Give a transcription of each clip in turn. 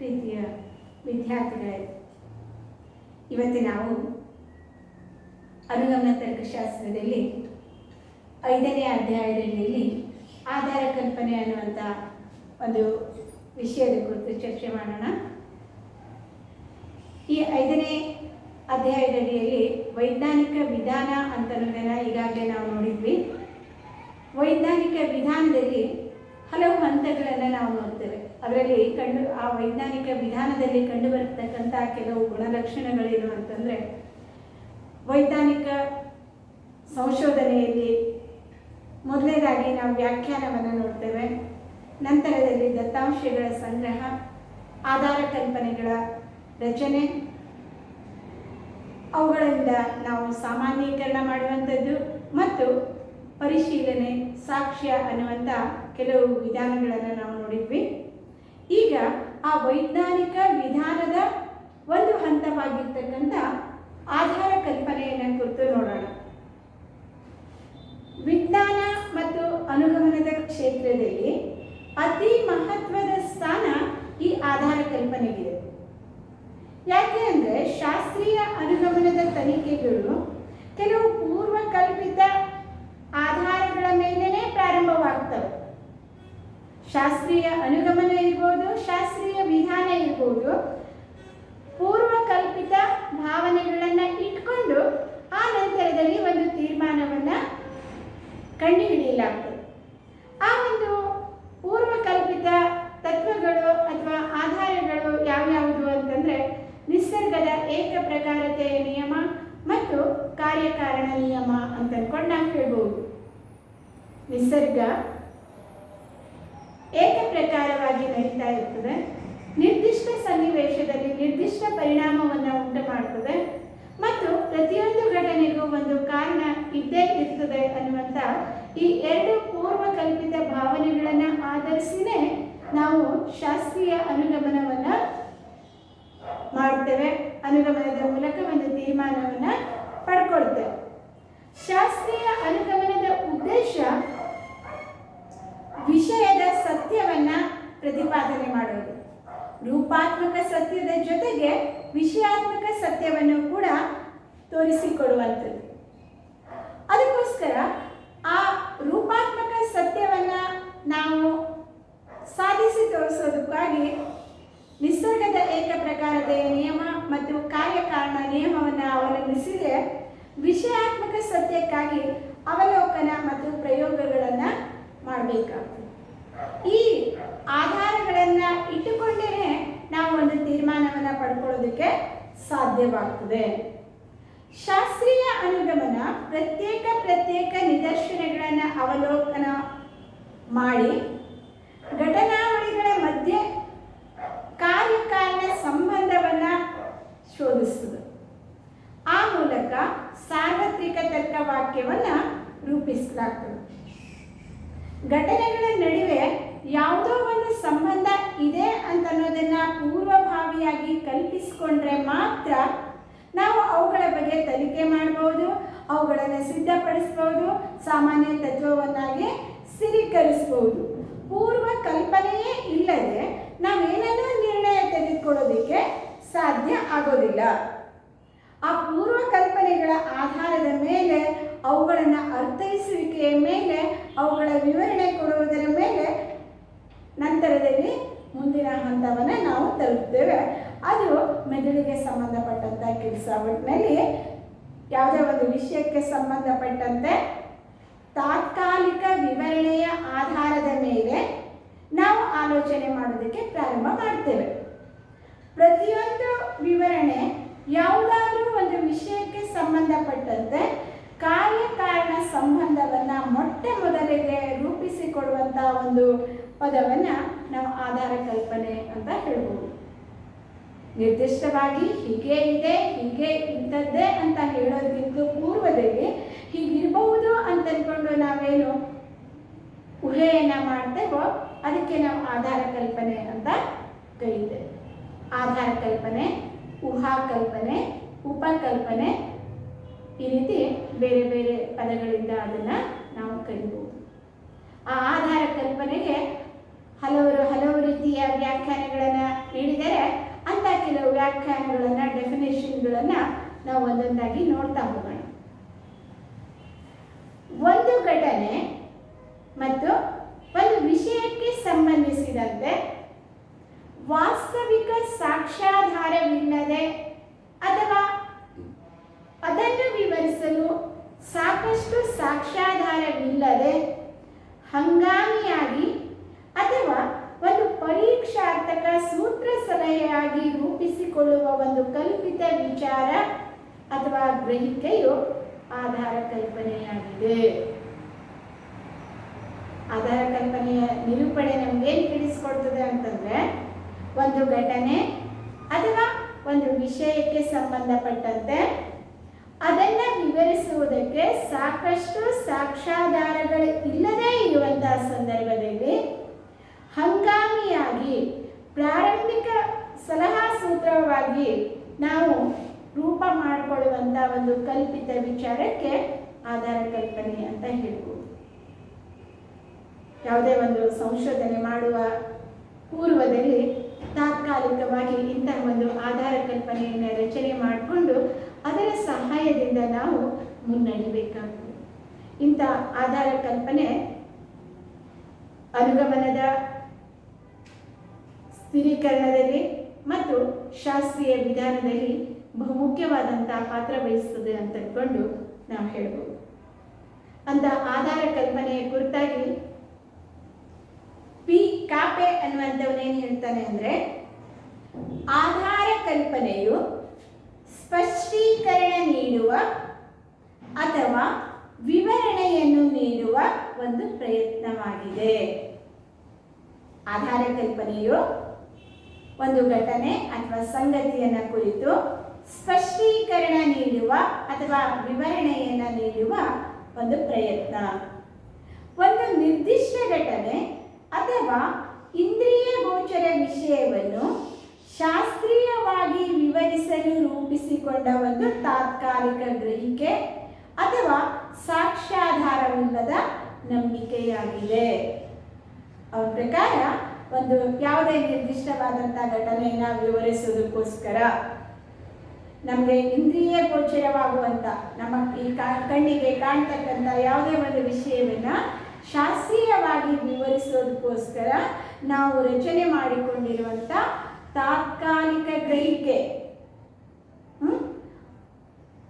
ಪ್ರೀತಿಯ ವಿದ್ಯಾರ್ಥಿಗಳೇ, ಇವತ್ತು ನಾವು ಅನುಗಮನ ತರ್ಕಶಾಸ್ತ್ರದಲ್ಲಿ 5ನೇ ಅಧ್ಯಾಯದಲ್ಲಿ ಆಧಾರ ಕಲ್ಪನೆ ಅನ್ನುವಂಥ ಒಂದು ವಿಷಯದ ಕುರಿತು ಚರ್ಚೆ ಮಾಡೋಣ. ಈ 5ನೇ ಅಧ್ಯಾಯದಲ್ಲಿ ವೈಜ್ಞಾನಿಕ ವಿಧಾನ ಅಂತನ್ನೋದನ್ನು ಈಗಾಗಲೇ ನಾವು ನೋಡಿದ್ವಿ. ವೈಜ್ಞಾನಿಕ ವಿಧಾನದಲ್ಲಿ ಹಲವು ಹಂತಗಳನ್ನು ನಾವು ನೋಡ್ತೇವೆ. ಅದರಲ್ಲಿ ಆ ವೈಜ್ಞಾನಿಕ ವಿಧಾನದಲ್ಲಿ ಕಂಡುಬರತಕ್ಕಂಥ ಕೆಲವು ಗುಣಲಕ್ಷಣಗಳೇನು ಅಂತಂದರೆ, ವೈಜ್ಞಾನಿಕ ಸಂಶೋಧನೆಯಲ್ಲಿ ಮೊದಲನೇದಾಗಿ ನಾವು ವ್ಯಾಖ್ಯಾನವನ್ನು ನೋಡ್ತೇವೆ. ನಂತರದಲ್ಲಿ ದತ್ತಾಂಶಗಳ ಸಂಗ್ರಹ, ಆಧಾರ ಕಲ್ಪನೆಗಳ ರಚನೆ, ಅವುಗಳಿಂದ ನಾವು ಸಾಮಾನ್ಯೀಕರಣ ಮಾಡುವಂಥದ್ದು ಮತ್ತು ಪರಿಶೀಲನೆ, ಸಾಕ್ಷ್ಯ ಅನ್ನುವಂಥ ಕೆಲವು ವಿಧಾನಗಳನ್ನು ನಾವು ನೋಡಿದ್ವಿ. ಈಗ ಆ ವೈಜ್ಞಾನಿಕ ವಿಧಾನದ ಒಂದು ಹಂತವಾಗಿರ್ತಕ್ಕಂಥ ಆಧಾರ ಕಲ್ಪನೆಯನ್ನು ಕುರಿತು ನೋಡೋಣ. ವಿಜ್ಞಾನ ಮತ್ತು ಅನುಗಮನದ ಕ್ಷೇತ್ರದಲ್ಲಿ ಅತಿ ಮಹತ್ವದ ಸ್ಥಾನ ಈ ಆಧಾರ ಕಲ್ಪನೆಗಿದೆ. ಯಾಕೆ ಅಂದರೆ ಶಾಸ್ತ್ರೀಯ ಅನುಗಮನದ ತನಿಖೆಗಳು ಕೆಲವು ಪೂರ್ವಕಲ್ಪಿತ ಆಧಾರಗಳ ಮೇಲೇ ಪ್ರಾರಂಭವಾಗ್ತವೆ. ಶಾಸ್ತ್ರೀಯ ಅನುಗಮನ ಇರ್ಬೋದು, ಶಾಸ್ತ್ರೀಯ ವಿಧಾನ ಇರ್ಬೋದು, ಪೂರ್ವಕಲ್ಪಿತ ಭಾವನೆಗಳನ್ನು ಇಟ್ಕೊಂಡು ಆ ನಂತರದಲ್ಲಿ ಒಂದು ತೀರ್ಮಾನವನ್ನು ಕಂಡುಹಿಡಿಯಲಾಗ್ತದೆ. ಆ ಒಂದು ಪೂರ್ವಕಲ್ಪಿತ ತತ್ವಗಳು ಅಥವಾ ಆಧಾರಗಳು ಯಾವ್ಯಾವುದು ಅಂತಂದರೆ, ನಿಸರ್ಗದ ಏಕ ಪ್ರಕಾರತೆಯ ನಿಯಮ ಮತ್ತು ಕಾರ್ಯಕಾರಣ ನಿಯಮ ಅಂತ ಅಂದ್ಕೊಂಡು ನಾವು ಹೇಳ್ಬೋದು. ನಿಸರ್ಗ ಏಕ ಪ್ರಕಾರವಾಗಿ ನಡೀತಾ ಇರ್ತದೆ, ನಿರ್ದಿಷ್ಟ ಸನ್ನಿವೇಶದಲ್ಲಿ ನಿರ್ದಿಷ್ಟ ಪರಿಣಾಮವನ್ನು ಉಂಟು ಮಾಡ್ತದೆ ಮತ್ತು ಪ್ರತಿಯೊಂದು ಘಟನೆಗೂ ಒಂದು ಕಾರಣ ಇದ್ದೇ ಇರ್ತದೆ ಅನ್ನುವಂಥ ಈ ಎರಡು ಪೂರ್ವಕಲ್ಪಿತ ಭಾವನೆಗಳನ್ನು ಆಧರಿಸಿನೇ ನಾವು ಶಾಸ್ತ್ರೀಯ ಅನುಗಮನವನ್ನು ಮಾಡ್ತೇವೆ. ಅನುಗಮನದ ಮೂಲಕ ಒಂದು ತೀರ್ಮಾನವನ್ನು ಪಡ್ಕೊಳ್ತೇವೆ. ಶಾಸ್ತ್ರೀಯ ಅನುಗಮನದ ಉದ್ದೇಶ ವಿಷಯದ ಸತ್ಯವನ್ನು ಪ್ರತಿಪಾದನೆ ಮಾಡೋದು. ರೂಪಾತ್ಮಕ ಸತ್ಯದ ಜೊತೆಗೆ ವಿಷಯಾತ್ಮಕ ಸತ್ಯವನ್ನು ಕೂಡ ತೋರಿಸಿಕೊಡುವಂಥದ್ದು. ಅದಕ್ಕೋಸ್ಕರ ಆ ರೂಪಾತ್ಮಕ ಸತ್ಯವನ್ನು ನಾವು ಸಾಧಿಸಿ ತೋರಿಸೋದಕ್ಕಾಗಿ ನಿಸರ್ಗದ ಏಕ ಪ್ರಕಾರತೆಯ ನಿಯಮ ಮತ್ತು ಕಾರ್ಯಕಾರಣ ನಿಯಮವನ್ನು ಅವಲಂಬಿಸಿದೆ. ವಿಷಯಾತ್ಮಕ ಸತ್ಯಕ್ಕಾಗಿ ಅವಲೋಕನ ಮತ್ತು ಪ್ರಯೋಗಗಳನ್ನು ಮಾಡಬೇಕಾಗ್ತದೆ. ಈ ಆಧಾರಗಳನ್ನು ಇಟ್ಟುಕೊಂಡೇ ನಾವು ಒಂದು ತೀರ್ಮಾನವನ್ನು ಪಡ್ಕೊಳ್ಳೋದಕ್ಕೆ ಸಾಧ್ಯವಾಗ್ತದೆ. ಶಾಸ್ತ್ರೀಯ ಅನುಗಮನ ಪ್ರತ್ಯೇಕ ನಿದರ್ಶನಗಳನ್ನು ಅವಲೋಕನ ಮಾಡಿ ಘಟನಾವಳಿಗಳ ಮಧ್ಯೆ ಕಾರ್ಯಕಾರಣ ಸಂಬಂಧವನ್ನು ಶೋಧಿಸುತ್ತದೆ. ಆ ಮೂಲಕ ಸಾರ್ವತ್ರಿಕ ತರ್ಕವಾಕ್ಯವನ್ನು ರೂಪಿಸಲಾಗ್ತದೆ. ಘಟನೆಗಳ ನಡುವೆ ಯಾವುದೋ ಒಂದು ಸಂಬಂಧ ಇದೆ ಅಂತ ಅನ್ನೋದನ್ನು ಪೂರ್ವಭಾವಿಯಾಗಿ ಕಲ್ಪಿಸಿಕೊಂಡ್ರೆ ಮಾತ್ರ ನಾವು ಅವುಗಳ ಬಗ್ಗೆ ತನಿಖೆ ಮಾಡ್ಬೋದು, ಅವುಗಳನ್ನು ಸಿದ್ಧಪಡಿಸ್ಬೋದು, ಸಾಮಾನ್ಯ ತತ್ವವನ್ನಾಗಿ ಸ್ಥಿರೀಕರಿಸ್ಬೋದು. ಪೂರ್ವ ಕಲ್ಪನೆಯೇ ಇಲ್ಲದೆ ನಾವೇನನ್ನೂ ನಿರ್ಣಯ ತೆಗೆದುಕೊಳ್ಳೋದಕ್ಕೆ ಸಾಧ್ಯ ಆಗೋದಿಲ್ಲ. ಆ ಪೂರ್ವ ಕಲ್ಪನೆಗಳ ಆಧಾರದ ಮೇಲೆ, ಅವುಗಳನ್ನು ಅರ್ಥೈಸುವಿಕೆಯ ಮೇಲೆ, ಅವುಗಳ ವಿವರಣೆ ಕೊಡುವುದರ ಮೇಲೆ ನಂತರದಲ್ಲಿ ಮುಂದಿನ ಹಂತವನ್ನು ನಾವು ತಲುಪ್ತೇವೆ. ಅದು ಮೆದುಳಿಗೆ ಸಂಬಂಧಪಟ್ಟಂಥ ಕೆಲಸ. ಒಟ್ಟಿನಲ್ಲಿ ಯಾವುದೇ ಒಂದು ವಿಷಯಕ್ಕೆ ಸಂಬಂಧಪಟ್ಟಂತೆ ತಾತ್ಕಾಲಿಕ ವಿವರಣೆಯ ಆಧಾರದ ಮೇಲೆ ನಾವು ಆಲೋಚನೆ ಮಾಡೋದಕ್ಕೆ ಪ್ರಾರಂಭ ಮಾಡ್ತೇವೆ. ಪ್ರತಿಯೊಂದು ವಿವರಣೆ ಯಾವುದಾದ್ರೂ ಒಂದು ವಿಷಯಕ್ಕೆ ಸಂಬಂಧಪಟ್ಟಂತೆ ಕಾರ್ಯಕಾರಣ ಸಂಬಂಧವನ್ನು ಮೊಟ್ಟ ಮೊದಲಿಗೆ ರೂಪಿಸಿಕೊಡುವಂಥ ಒಂದು ಪದವನ್ನು ನಾವು ಆಧಾರ ಕಲ್ಪನೆ ಅಂತ ಹೇಳ್ಬೋದು. ನಿರ್ದಿಷ್ಟವಾಗಿ ಹೀಗೆ ಇದೆ, ಹೀಗೆ ಇಂಥದ್ದೇ ಅಂತ ಹೇಳೋದಕ್ಕಿಂತ ಪೂರ್ವದಲ್ಲಿ ಹೀಗಿರಬಹುದು ಅಂತ ಅಂದ್ಕೊಂಡು ನಾವೇನು ಊಹೆಯನ್ನು ಮಾಡ್ತೇವೋ ಅದಕ್ಕೆ ನಾವು ಆಧಾರ ಕಲ್ಪನೆ ಅಂತ ಕರೀತೇವೆ. ಆಧಾರ ಕಲ್ಪನೆ, ಊಹಾ ಕಲ್ಪನೆ, ಉಪಕಲ್ಪನೆ, ಈ ರೀತಿ ಬೇರೆ ಬೇರೆ ಪದಗಳಿಂದ ಅದನ್ನು ನಾವು ಕರೀಬೋದು. ಆ ಆಧಾರ ಕಲ್ಪನೆಗೆ ಹಲವು ರೀತಿಯ ವ್ಯಾಖ್ಯಾನಗಳನ್ನು ನೀಡಿದರೆ ಅಂತ ಕೆಲವು ವ್ಯಾಖ್ಯಾನಗಳನ್ನು ಡೆಫಿನೇಷನ್ಗಳನ್ನು ನಾವು ಒಂದೊಂದಾಗಿ ನೋಡ್ತಾ ಹೋಗೋಣ. ಒಂದು ಘಟನೆ ಮತ್ತು ಒಂದು ವಿಷಯಕ್ಕೆ ಸಂಬಂಧಿಸಿದಂತೆ ವಾಸ್ತವಿಕ ಸಾಕ್ಷ್ಯಾಧಾರವಿಲ್ಲದೆ ಅಥವಾ ಅದನ್ನು ವಿವರಿಸಲು ಸಾಕಷ್ಟು ಸಾಕ್ಷ್ಯಾಧಾರವಿಲ್ಲದೆ ಹಂಗಾಮಿಯಾಗಿ ಅಥವಾ ಒಂದು ಪರೀಕ್ಷಾರ್ಥಕ ಸೂತ್ರ ಸಲಹೆಯಾಗಿ ರೂಪಿಸಿಕೊಳ್ಳುವ ಒಂದು ಕಲ್ಪಿತ ವಿಚಾರ ಅಥವಾ ಗ್ರಹಿಕೆಯು ಆಧಾರ ಕಲ್ಪನೆಯಾಗಿದೆ. ಆಧಾರ ಕಲ್ಪನೆಯ ನಿರೂಪಣೆ ನಮ್ಗೇನು ತಿಳಿಸ್ಕೊಡ್ತದೆ ಅಂತಂದ್ರೆ, ಒಂದು ಘಟನೆ ಅಥವಾ ಒಂದು ವಿಷಯಕ್ಕೆ ಸಂಬಂಧಪಟ್ಟಂತೆ ಅದನ್ನು ವಿವರಿಸುವುದಕ್ಕೆ ಸಾಕಷ್ಟು ಸಾಕ್ಷ್ಯಾಧಾರಗಳು ಇಲ್ಲದೇ ಇರುವಂತಹ ಸಂದರ್ಭದಲ್ಲಿ ಹಂಗಾಮಿಯಾಗಿ ಪ್ರಾರಂಭಿಕ ಸಲಹಾ ಸೂತ್ರವಾಗಿ ನಾವು ರೂಪ ಮಾಡಿಕೊಳ್ಳುವಂಥ ಒಂದು ಕಲ್ಪಿತ ವಿಚಾರಕ್ಕೆ ಆಧಾರ ಕಲ್ಪನೆ ಅಂತ ಹೇಳ್ಬೋದು. ಯಾವುದೇ ಒಂದು ಸಂಶೋಧನೆ ಮಾಡುವ ಪೂರ್ವದಲ್ಲಿ ತಾತ್ಕಾಲಿಕವಾಗಿ ಇಂತಹ ಒಂದು ಆಧಾರ ಕಲ್ಪನೆಯನ್ನು ರಚನೆ ಮಾಡಿಕೊಂಡು ಅದರ ಸಹಾಯದಿಂದ ನಾವು ಮುನ್ನಡೆಯಬೇಕಾಗ್ತದೆ. ಇಂಥ ಆಧಾರ ಕಲ್ಪನೆ ಅನುಗಮನದ ಸ್ಥಿರೀಕರಣದಲ್ಲಿ ಮತ್ತು ಶಾಸ್ತ್ರೀಯ ವಿಧಾನದಲ್ಲಿ ಬಹುಮುಖ್ಯವಾದಂತಹ ಪಾತ್ರ ವಹಿಸ್ತದೆ ಅಂತ ಅಂದ್ಕೊಂಡು ನಾವು ಹೇಳ್ಬೋದು. ಅಂತ ಆಧಾರ ಕಲ್ಪನೆಯ ಕುರಿತಾಗಿ ಪಿ ಕಾಪೆ ಅನ್ನುವಂಥವನೇನು ಹೇಳ್ತಾನೆ ಅಂದರೆ, ಆಧಾರ ಕಲ್ಪನೆಯು ಸ್ಪಷ್ಟೀಕರಣ ನೀಡುವ ಅಥವಾ ವಿವರಣೆಯನ್ನು ನೀಡುವ ಒಂದು ಪ್ರಯತ್ನವಾಗಿದೆ. ಆಧಾರ ಕಲ್ಪನೆಯು ಒಂದು ಘಟನೆ ಅಥವಾ ಸಂಗತಿಯನ್ನು ಕುರಿತು ಸ್ಪಷ್ಟೀಕರಣ ನೀಡುವ ಅಥವಾ ವಿವರಣೆಯನ್ನು ನೀಡುವ ಒಂದು ಪ್ರಯತ್ನ. ಒಂದು ನಿರ್ದಿಷ್ಟ ಘಟನೆ ಅಥವಾ ಇಂದ್ರಿಯ ಗೋಚರ ವಿಷಯವನ್ನು ಶಾಸ್ತ್ರೀಯವಾಗಿ ವಿವರಿಸಲು ರೂಪಿಸಿಕೊಂಡ ಒಂದು ತಾತ್ಕಾಲಿಕ ಗ್ರಹಿಕೆ ಅಥವಾ ಸಾಕ್ಷ್ಯಾಧಾರವಿಲ್ಲದ ನಂಬಿಕೆಯಾಗಿದೆ. ಅವರ ಪ್ರಕಾರ ಒಂದು ಯಾವುದೇ ನಿರ್ದಿಷ್ಟವಾದಂಥ ಘಟನೆಯನ್ನು ವಿವರಿಸುವುದಕ್ಕೋಸ್ಕರ ನಮಗೆ ಇಂದ್ರಿಯ ಗೋಚರವಾಗುವಂಥ ನಮ್ಮ ಈ ಕಣ್ಣಿಗೆ ಕಾಣ್ತಕ್ಕಂಥ ಯಾವುದೇ ಒಂದು ವಿಷಯವನ್ನು ಶಾಸ್ತ್ರೀಯವಾಗಿ ವಿವರಿಸೋದಕ್ಕೋಸ್ಕರ ನಾವು ರಚನೆ ಮಾಡಿಕೊಂಡಿರುವಂಥ ತಾತ್ಕಾಲಿಕ ಗ್ರಹಿಕೆ,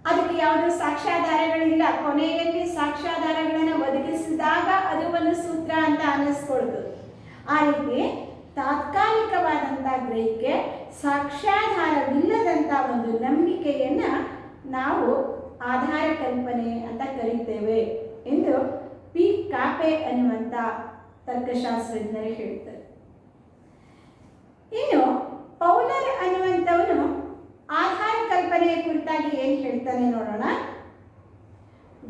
ಅದಕ್ಕೆ ಯಾವುದೇ ಸಾಕ್ಷ್ಯಾಧಾರಗಳಿಲ್ಲ. ಕೊನೆಯಲ್ಲಿ ಸಾಕ್ಷ್ಯಾಧಾರಗಳನ್ನು ಒದಗಿಸಿದಾಗ ಅದು ಒಂದು ಸೂತ್ರ ಅಂತ ಅನ್ನಿಸ್ಕೊಳ್ತು. ಆ ರೀತಿ ತಾತ್ಕಾಲಿಕವಾದಂಥ ಗ್ರಹಿಕೆ, ಸಾಕ್ಷ್ಯಾಧಾರವಿಲ್ಲದಂಥ ಒಂದು ನಂಬಿಕೆಯನ್ನು ನಾವು ಆಧಾರ ಕಲ್ಪನೆ ಅಂತ ಕರೀತೇವೆ ಎಂದು ಪಿ ಕಾಪೆ ಅನ್ನುವಂಥ ತರ್ಕಶಾಸ್ತ್ರಜ್ಞರು ಹೇಳ್ತಾರೆ. ಇನ್ನು ಪೌಲರ್ ಅನ್ನುವಂಥವನು ಆಧಾರ ಕಲ್ಪನೆಯ ಕುರಿತಾಗಿ ಏನು ಹೇಳ್ತಾನೆ ನೋಡೋಣ.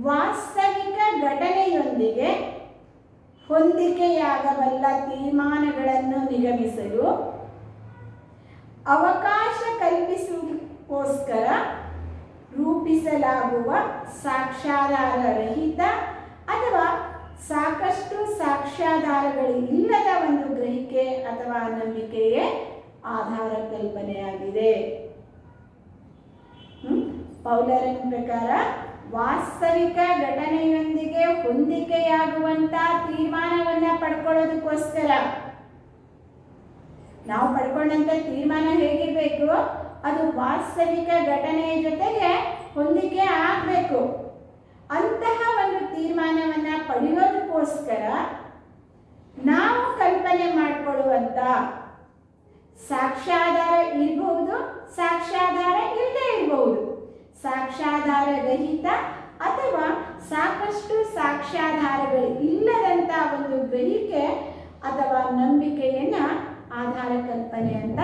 ವಾಸ್ತವಿಕ ಘಟನೆಯೊಂದಿಗೆ ಹೊಂದಿಕೆಯಾಗಬಲ್ಲ ತೀರ್ಮಾನಗಳನ್ನು ನಿಗಮಿಸಲು ಅವಕಾಶ ಕಲ್ಪಿಸುವುದಕ್ಕೋಸ್ಕರ ರೂಪಿಸಲಾಗುವ ಸಾಕ್ಷ್ಯಾಧಾರ ರಹಿತ ಅಥವಾ ಸಾಕಷ್ಟು ಸಾಕ್ಷ್ಯಾಧಾರಗಳು ಇಲ್ಲದ ಒಂದು ಗ್ರಹಿಕೆ ಅಥವಾ ನಂಬಿಕೆಯೇ ಆಧಾರ ಕಲ್ಪನೆಯಾಗಿದೆ. ಪೌಲರನ ಪ್ರಕಾರ ವಾಸ್ತವಿಕ ಘಟನೆಯೊಂದಿಗೆ ಹೊಂದಿಕೆಯಾಗುವಂತ ತೀರ್ಮಾನವನ್ನ ಪಡ್ಕೊಳ್ಳೋದಕ್ಕೋಸ್ಕರ ನಾವು ಪಡ್ಕೊಂಡಂತ ತೀರ್ಮಾನ ಹೇಗಿರಬೇಕು, ಅದು ವಾಸ್ತವಿಕ ಘಟನೆಯ ಜೊತೆಗೆ ಹೊಂದಿಕೆ ಆಗಬೇಕು. ಅಂತಹ ಒಂದು ತೀರ್ಮಾನವನ್ನ ಪಡೆಯೋದಕ್ಕೋಸ್ಕರ ನಾವು ಕಲ್ಪನೆ ಮಾಡಿಕೊಳ್ಳುವಂತ ಸಾಕ್ಷ್ಯಾಧಾರ ಇರಬಹುದು, ಸಾಕ್ಷ್ಯಾಧಾರ ಇಲ್ಲದೆ ಇರಬಹುದು. ಸಾಕ್ಷ್ಯಾಧಾರ ರಹಿತ ಅಥವಾ ಸಾಕಷ್ಟು ಸಾಕ್ಷ್ಯಾಧಾರಗಳು ಇಲ್ಲದಂತ ಒಂದು ಗ್ರಹಿಕೆ ಅಥವಾ ನಂಬಿಕೆಯನ್ನ ಆಧಾರ ಕಲ್ಪನೆ ಅಂತ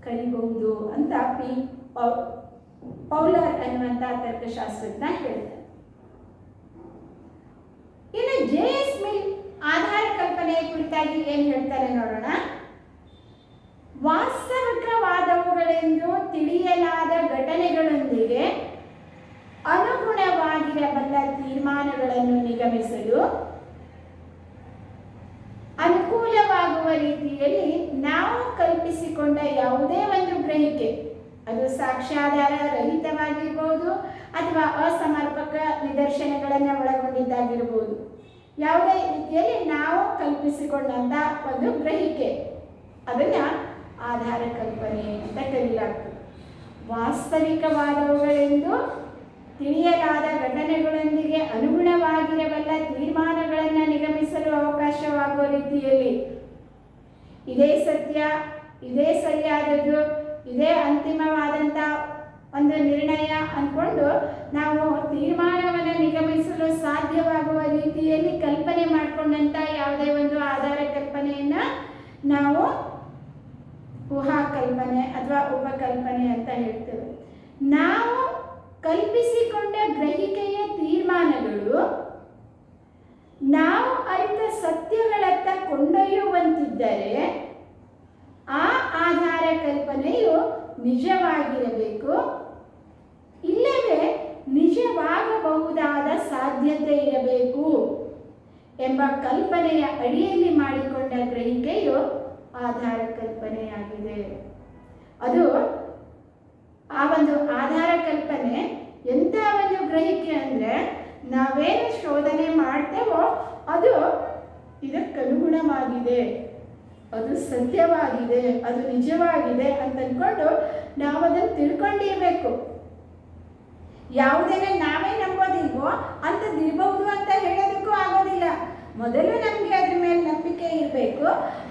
ಕರಿಬಹುದು ಅಂತ ಪೌಲರ್ ಅನ್ನುವಂಥ ತರ್ಕಶಾಸ್ತ್ರಜ್ಞ ಹೇಳ್ತಾರೆ. ಇನ್ನು ಜೆ.ಎಸ್. ಮಿಲ್ ಆಧಾರ ಕಲ್ಪನೆಯ ಕುರಿತಾಗಿ ಏನು ಹೇಳ್ತಾರೆ ನೋಡೋಣ. ವಾಸ್ತವಿಕವಾದವುಗಳೆಂದು ತಿಳಿಯಲಾದ ಘಟನೆಗಳೊಂದಿಗೆ ಅನುಗುಣವಾಗಿರಬಲ್ಲ ತೀರ್ಮಾನಗಳನ್ನು ನಿಗಮಿಸಲು ಅನುಕೂಲವಾಗುವ ರೀತಿಯಲ್ಲಿ ನಾವು ಕಲ್ಪಿಸಿಕೊಂಡ ಯಾವುದೇ ಒಂದು ಗ್ರಹಿಕೆ, ಅದು ಸಾಕ್ಷ್ಯಾಧಾರ ರಹಿತವಾಗಿರ್ಬೋದು ಅಥವಾ ಅಸಮರ್ಪಕ ನಿದರ್ಶನಗಳನ್ನು ಒಳಗೊಂಡಿದ್ದಾಗಿರ್ಬೋದು, ಯಾವುದೇ ರೀತಿಯಲ್ಲಿ ನಾವು ಕಲ್ಪಿಸಿಕೊಂಡಂಥ ಒಂದು ಗ್ರಹಿಕೆ, ಅದನ್ನು ಆಧಾರ ಕಲ್ಪನೆ ಅಂತ ಕರೆಯಲಾಗ್ತದೆ. ವಾಸ್ತವಿಕವಾದವುಗಳೆಂದು ತಿಳಿಯಲಾದ ಘಟನೆಗಳೊಂದಿಗೆ ಅನುಗುಣವಾಗಿರಬಲ್ಲ ತೀರ್ಮಾನಗಳನ್ನು ನಿಗಮಿಸಲು ಅವಕಾಶವಾಗುವ ರೀತಿಯಲ್ಲಿ ಇದೇ ಸತ್ಯ, ಇದೇ ಸರಿಯಾದದ್ದು, ಇದೇ ಅಂತಿಮವಾದಂಥ ಒಂದು ನಿರ್ಣಯ ಅಂದ್ಕೊಂಡು ನಾವು ತೀರ್ಮಾನವನ್ನು ನಿಗಮಿಸಲು ಸಾಧ್ಯವಾಗುವ ರೀತಿಯಲ್ಲಿ ಕಲ್ಪನೆ ಮಾಡಿಕೊಂಡಂಥ ಯಾವುದೇ ಒಂದು ಆಧಾರ ಕಲ್ಪನೆಯನ್ನು ನಾವು ಊಹಾ ಕಲ್ಪನೆ ಅಥವಾ ಉಪಕಲ್ಪನೆ ಅಂತ ಹೇಳ್ತೇವೆ. ನಾವು ಕಲ್ಪಿಸಿಕೊಂಡ ಗ್ರಹಿಕೆಯ ತೀರ್ಮಾನಗಳು ನಾವು ಅರಿತ ಸತ್ಯಗಳತ್ತ ಕೊಂಡೊಯ್ಯುವಂತಿದ್ದರೆ ಆ ಆಧಾರ ಕಲ್ಪನೆಯು ನಿಜವಾಗಿರಬೇಕು, ಇಲ್ಲವೇ ನಿಜವಾಗಬಹುದಾದ ಸಾಧ್ಯತೆ ಇರಬೇಕು ಎಂಬ ಕಲ್ಪನೆಯ ಅಡಿಯಲ್ಲಿ ಮಾಡಿಕೊಂಡ ಗ್ರಹಿಕೆಯು ಆಧಾರ ಕಲ್ಪನೆಯಾಗಿದೆ. ಅದು ಆ ಒಂದು ಆಧಾರ ಕಲ್ಪನೆ ಎಂಥ ಒಂದು ಗ್ರಹಿಕೆ ಅಂದರೆ, ನಾವೇನು ಶೋಧನೆ ಮಾಡ್ತೇವೋ ಅದು ಇದಕ್ಕನುಗುಣವಾಗಿದೆ, ಅದು ಸತ್ಯವಾಗಿದೆ, ಅದು ನಿಜವಾಗಿದೆ ಅಂತ ಅಂದ್ಕೊಂಡು ನಾವು ಅದನ್ನು ತಿಳ್ಕೊಂಡಿರಬೇಕು. ಯಾವುದನ್ನ ನಾವೇ ನಂಬೋದಿಲ್ವೋ ಅಂಥದ್ದು ಇರಬಹುದು ಅಂತ ಹೇಳೋದಕ್ಕೂ ಆಗೋದಿಲ್ಲ. ಮೊದಲು ನಮಗೆ ಅದ್ರ ಮೇಲೆ ನಂಬಿಕೆ ಇರಬೇಕು.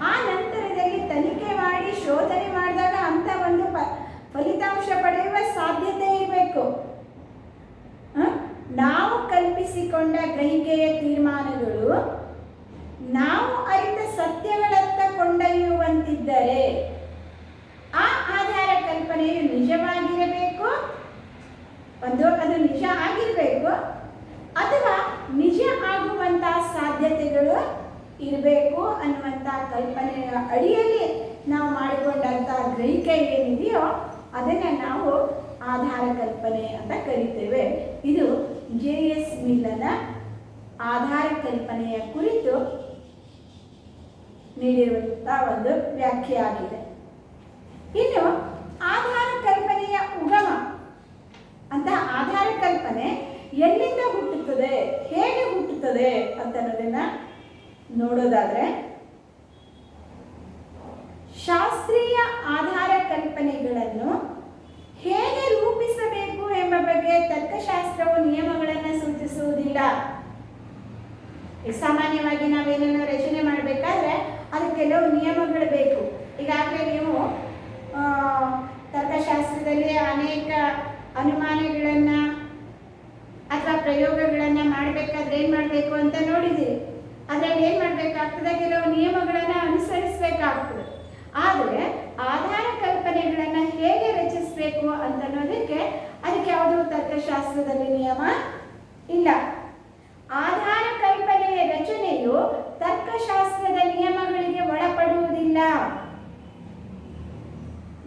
ಆ ನಂತರದಲ್ಲಿ ತನಿಖೆ ಮಾಡಿ ಶೋಧನೆ ಮಾಡಿದಾಗ ಅಂಥ ಒಂದು ಫಲಿತಾಂಶ ಪಡೆಯುವ ಸಾಧ್ಯತೆ ಇರಬೇಕು. ನಾವು ಕಲ್ಪಿಸಿಕೊಂಡ ಗ್ರಹಿಕೆಯ ತೀರ್ಮಾನಗಳು ನಾವು ಅರಿತ ಸತ್ಯಗಳತ್ತ ಕೊಂಡೊಯ್ಯುವಂತಿದ್ದರೆ ಆ ಆಧಾರ ಕಲ್ಪನೆಯು ನಿಜವಾಗಿರಬೇಕು, ಅದು ನಿಜ ಆಗಿರಬೇಕು, ಅಥವಾ ನಿಜ ಆಗುವಂಥ ಸಾಧ್ಯತೆಗಳು ಇರಬೇಕು ಅನ್ನುವಂಥ ಕಲ್ಪನೆಯ ಅಡಿಯಲ್ಲಿ ನಾವು ಮಾಡಿಕೊಂಡಂಥ ಗ್ರಹಿಕೆ ಏನಿದೆಯೋ ಅದನ್ನು ನಾವು ಆಧಾರ ಕಲ್ಪನೆ ಅಂತ ಕರಿತೇವೆ. ಇದು JS ಮಿಲ್ಲನ ಆಧಾರ ಕಲ್ಪನೆಯ ಕುರಿತು ನೀಡಿರುವಂಥ ಒಂದು ವ್ಯಾಖ್ಯೆ ಆಗಿದೆ. ಇನ್ನು ಆಧಾರ ಕಲ್ಪನೆಯ ಉಗಮ ಅಂತ, ಆಧಾರ ಕಲ್ಪನೆ ಎಲ್ಲಿಂದ ಹುಟ್ಟುತ್ತದೆ, ಹೇಗೆ ಹುಟ್ಟುತ್ತದೆ ಅಂತ ಅನ್ನೋದನ್ನ ನೋಡೋದಾದ್ರೆ, ಶಾಸ್ತ್ರೀಯ ಆಧಾರ ಕಲ್ಪನೆಗಳನ್ನು ಹೇಗೆ ರೂಪಿಸಬೇಕು ಎಂಬ ಬಗ್ಗೆ ತರ್ಕಶಾಸ್ತ್ರವು ನಿಯಮಗಳನ್ನು ಸೂಚಿಸುವುದಿಲ್ಲ. ಸಾಮಾನ್ಯವಾಗಿ ನಾವೇನನ್ನು ರಚನೆ ಮಾಡಬೇಕಾದ್ರೆ ಅದಕ್ಕೆ ಕೆಲವು ನಿಯಮಗಳು ಬೇಕು. ಈಗಾಗಲೇ ನೀವು ತರ್ಕಶಾಸ್ತ್ರದಲ್ಲಿ ಅನೇಕ ಅನುಮಾನಗಳನ್ನು ಅಥವಾ ಪ್ರಯೋಗಗಳನ್ನು ಮಾಡಬೇಕಾದ್ರೆ ಏನು ಮಾಡಬೇಕು ಅಂತ ನೋಡಿದ್ದೀರಿ. ಅದರಲ್ಲಿ ಏನು ಮಾಡಬೇಕಾಗ್ತದೆ, ಕೆಲವು ನಿಯಮಗಳನ್ನು ಅನುಸರಿಸಬೇಕಾಗ್ತದೆ. ಆದರೆ ಆಧಾರ ಕಲ್ಪನೆಗಳನ್ನು ಹೇಗೆ ರಚಿಸಬೇಕು ಅಂತ ಅನ್ನೋದಕ್ಕೆ ಅದಕ್ಕೆ ಯಾವುದೂ ತರ್ಕಶಾಸ್ತ್ರದಲ್ಲಿ ನಿಯಮ ಇಲ್ಲ. ಆಧಾರ ಕಲ್ಪನೆಯ ರಚನೆಯು ತರ್ಕಶಾಸ್ತ್ರದ ನಿಯಮಗಳಿಗೆ ಒಳಪಡುವುದಿಲ್ಲ.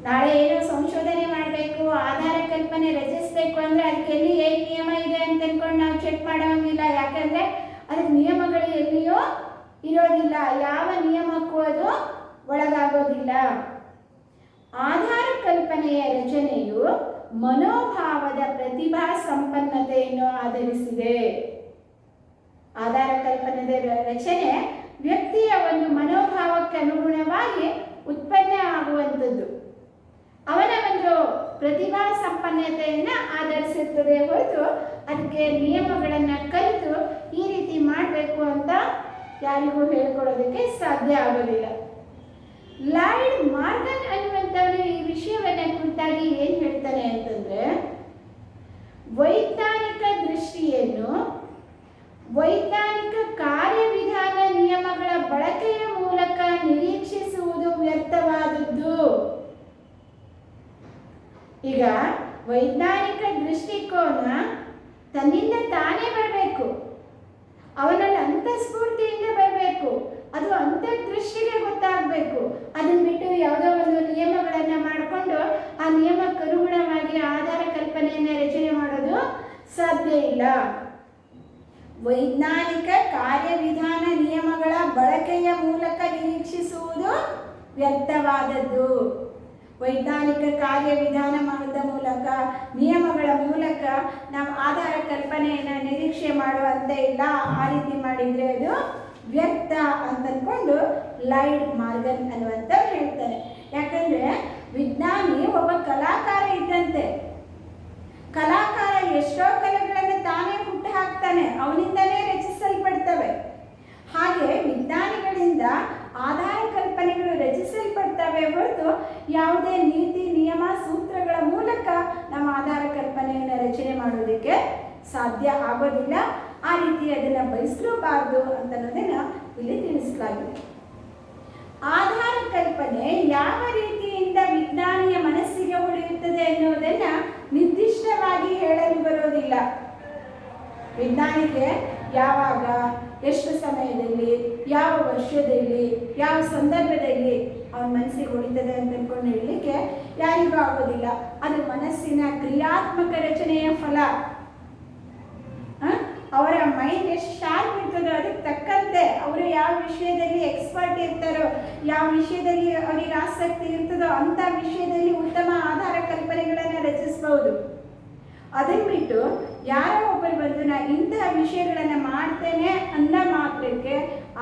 ನಾಳೆ ಏನೋ ಸಂಶೋಧನೆ ಮಾಡಬೇಕು, ಆಧಾರ ಕಲ್ಪನೆ ರಚಿಸಬೇಕು ಅಂದರೆ ಅದಕ್ಕೆ ಎಲ್ಲಿ ಏನು ನಿಯಮ ಇದೆ ಅಂತ ಅಂದ್ಕೊಂಡು ನಾವು ಚೆಕ್ ಮಾಡೋಂಗಿಲ್ಲ. ಯಾಕಂದರೆ ಅದಕ್ಕೆ ನಿಯಮಗಳು ಎಲ್ಲಿಯೋ ಇರೋದಿಲ್ಲ, ಯಾವ ನಿಯಮಕ್ಕೂ ಅದು ಒಳಗಾಗೋದಿಲ್ಲ. ಆಧಾರ ಕಲ್ಪನೆಯ ರಚನೆಯು ಮನೋಭಾವದ ಪ್ರತಿಭಾ ಸಂಪನ್ನತೆಯನ್ನು ಆಧರಿಸಿದೆ. ಆಧಾರ ಕಲ್ಪನೆಯ ರಚನೆ ವ್ಯಕ್ತಿಯ ಒಂದು ಮನೋಭಾವಕ್ಕೆ ಅನುಗುಣವಾಗಿ ಉತ್ಪನ್ನ ಆಗುವಂಥದ್ದು, ಅವನ ಒಂದು ಪ್ರತಿಭಾ ಸಂಪನ್ನತೆಯನ್ನು ಆಧರಿಸಿರ್ತದೆ ಹೊರತು ಅದಕ್ಕೆ ನಿಯಮಗಳನ್ನು ಕಲಿತು ಈ ರೀತಿ ಮಾಡಬೇಕು ಅಂತ ಯಾರಿಗೂ ಹೇಳ್ಕೊಡೋದಕ್ಕೆ ಸಾಧ್ಯ ಆಗೋದಿಲ್ಲ. ಲಾಯ್ಡ್ ಮಾರ್ಗನ್ ಅನ್ನುವಂಥವರು ಈ ವಿಷಯವನ್ನು ಕುರಿತಾಗಿ ಏನು ಹೇಳ್ತಾನೆ ಅಂತಂದರೆ, ವೈಜ್ಞಾನಿಕ ದೃಷ್ಟಿಯನ್ನು ವೈಜ್ಞಾನಿಕ ಕಾರ್ಯವಿಧಾನ ನಿಯಮಗಳ ಬಳಕೆಯ ಮೂಲಕ ನಿರೀಕ್ಷಿಸುವುದು ವ್ಯರ್ಥವಾದದ್ದು. ಈಗ ವೈಜ್ಞಾನಿಕ ದೃಷ್ಟಿಕೋನ ತನ್ನಿಂದ ತಾನೇ ಬರಬೇಕು, ಅವನಲ್ಲಿ ಅಂತಸ್ಫೂರ್ತಿಯಿಂದ ಬರಬೇಕು, ಅದು ಅಂತರ್ದೃಷ್ಟಿಗೆ ಗೊತ್ತಾಗಬೇಕು. ಅದನ್ನು ಬಿಟ್ಟು ಯಾವುದೋ ಒಂದು ನಿಯಮಗಳನ್ನು ಮಾಡಿಕೊಂಡು ಆ ನಿಯಮಕ್ಕೆ ಅನುಗುಣವಾಗಿ ಆಧಾರ ಕಲ್ಪನೆಯನ್ನು ರಚನೆ ಮಾಡೋದು ಸಾಧ್ಯ ಇಲ್ಲ. ವೈಜ್ಞಾನಿಕ ಕಾರ್ಯವಿಧಾನ ನಿಯಮಗಳ ಬಳಕೆಯ ಮೂಲಕ ನಿರೀಕ್ಷಿಸುವುದು ವ್ಯರ್ಥವಾದದ್ದು. ವೈಜ್ಞಾನಿಕ ಕಾರ್ಯವಿಧಾನದ ಮೂಲಕ, ನಿಯಮಗಳ ಮೂಲಕ ನಾವು ಆಧಾರ ಕಲ್ಪನೆಯನ್ನು ನಿರೀಕ್ಷೆ ಮಾಡುವಂತೆ ಇಲ್ಲ. ಆ ರೀತಿ ಮಾಡಿದರೆ ಅದು ವ್ಯರ್ಥ ಅಂತಂದ್ಕೊಂಡು ಲೈಡ್ ಮಾರ್ಗನ್ ಅನ್ನುವಂಥ ಹೇಳ್ತಾರೆ. ಯಾಕಂದರೆ ವಿಜ್ಞಾನಿ ಒಬ್ಬ ಕಲಾಕಾರ ಇದ್ದಂತೆ. ಕಲಾಕಾರ ಎಷ್ಟೋ ಕಲೆಗಳನ್ನು ತಾನೇ ಹುಟ್ಟು ಹಾಕ್ತಾನೆ, ಅವನಿಂದಲೇ ರಚಿಸಲ್ಪಡ್ತವೆ. ಹಾಗೆ ವಿಜ್ಞಾನಿಗಳಿಂದ ಆಧಾರ ಕಲ್ಪನೆಗಳು ರಚಿಸಲ್ಪಡ್ತವೆ ಹೊರತು ಯಾವುದೇ ನೀತಿ ನಿಯಮ ಸೂತ್ರಗಳ ಮೂಲಕ ನಮ್ಮ ಆಧಾರ ಕಲ್ಪನೆಯನ್ನು ರಚನೆ ಮಾಡೋದಕ್ಕೆ ಸಾಧ್ಯ ಆಗೋದಿಲ್ಲ. ಆ ರೀತಿ ಅದನ್ನು ಬಯಸಲೂಬಾರದು ಅಂತನ್ನೋದನ್ನು ಇಲ್ಲಿ ತಿಳಿಸಲಾಗಿದೆ. ಆಧಾರ ಕಲ್ಪನೆ ಯಾವ ರೀತಿಯಿಂದ ವಿಜ್ಞಾನಿಯ ಮನಸ್ಸಿಗೆ ಹೊಳೆಯುತ್ತದೆ ಎನ್ನುವುದನ್ನು ನಿರ್ದಿಷ್ಟವಾಗಿ ಹೇಳಲು ಬರೋದಿಲ್ಲ. ವಿಜ್ಞಾನಿಗೆ ಯಾವಾಗ, ಎಷ್ಟು ಸಮಯದಲ್ಲಿ, ಯಾವ ವರ್ಷದಲ್ಲಿ, ಯಾವ ಸಂದರ್ಭದಲ್ಲಿ ಅವನ ಮನಸ್ಸಿಗೆ ಹೊಳಿತದೆ ಅಂತ ಅಂದ್ಕೊಂಡು ಹೇಳಲಿಕ್ಕೆ ಯಾರಿಗೂ ಆಗೋದಿಲ್ಲ. ಅದು ಮನಸ್ಸಿನ ಕ್ರಿಯಾತ್ಮಕ ರಚನೆಯ ಫಲ. ಅವರ ಮೈಂಡ್ ಎಷ್ಟು ಶಾರ್ಪ್ ಇರ್ತದೋ ಅದಕ್ಕೆ ತಕ್ಕಂತೆ ಅವರು ಯಾವ ವಿಷಯದಲ್ಲಿ ಎಕ್ಸ್ಪರ್ಟ್ ಇರ್ತಾರೋ, ಯಾವ ವಿಷಯದಲ್ಲಿ ಅವರಿಗೆ ಆಸಕ್ತಿ ಇರ್ತದೋ ಅಂಥ ವಿಷಯದಲ್ಲಿ ಉತ್ತಮ ಆಧಾರ ಕಲ್ಪನೆಗಳನ್ನು ರಚಿಸಬಹುದು. ಅದನ್ನು ಬಿಟ್ಟು ಯಾರೋ ಒಬ್ಬರು ಬಂದು ನಾ ಇಂತಹ ವಿಷಯಗಳನ್ನು ಮಾಡ್ತೇನೆ ಅಂದ ಮಾತ್ರಕ್ಕೆ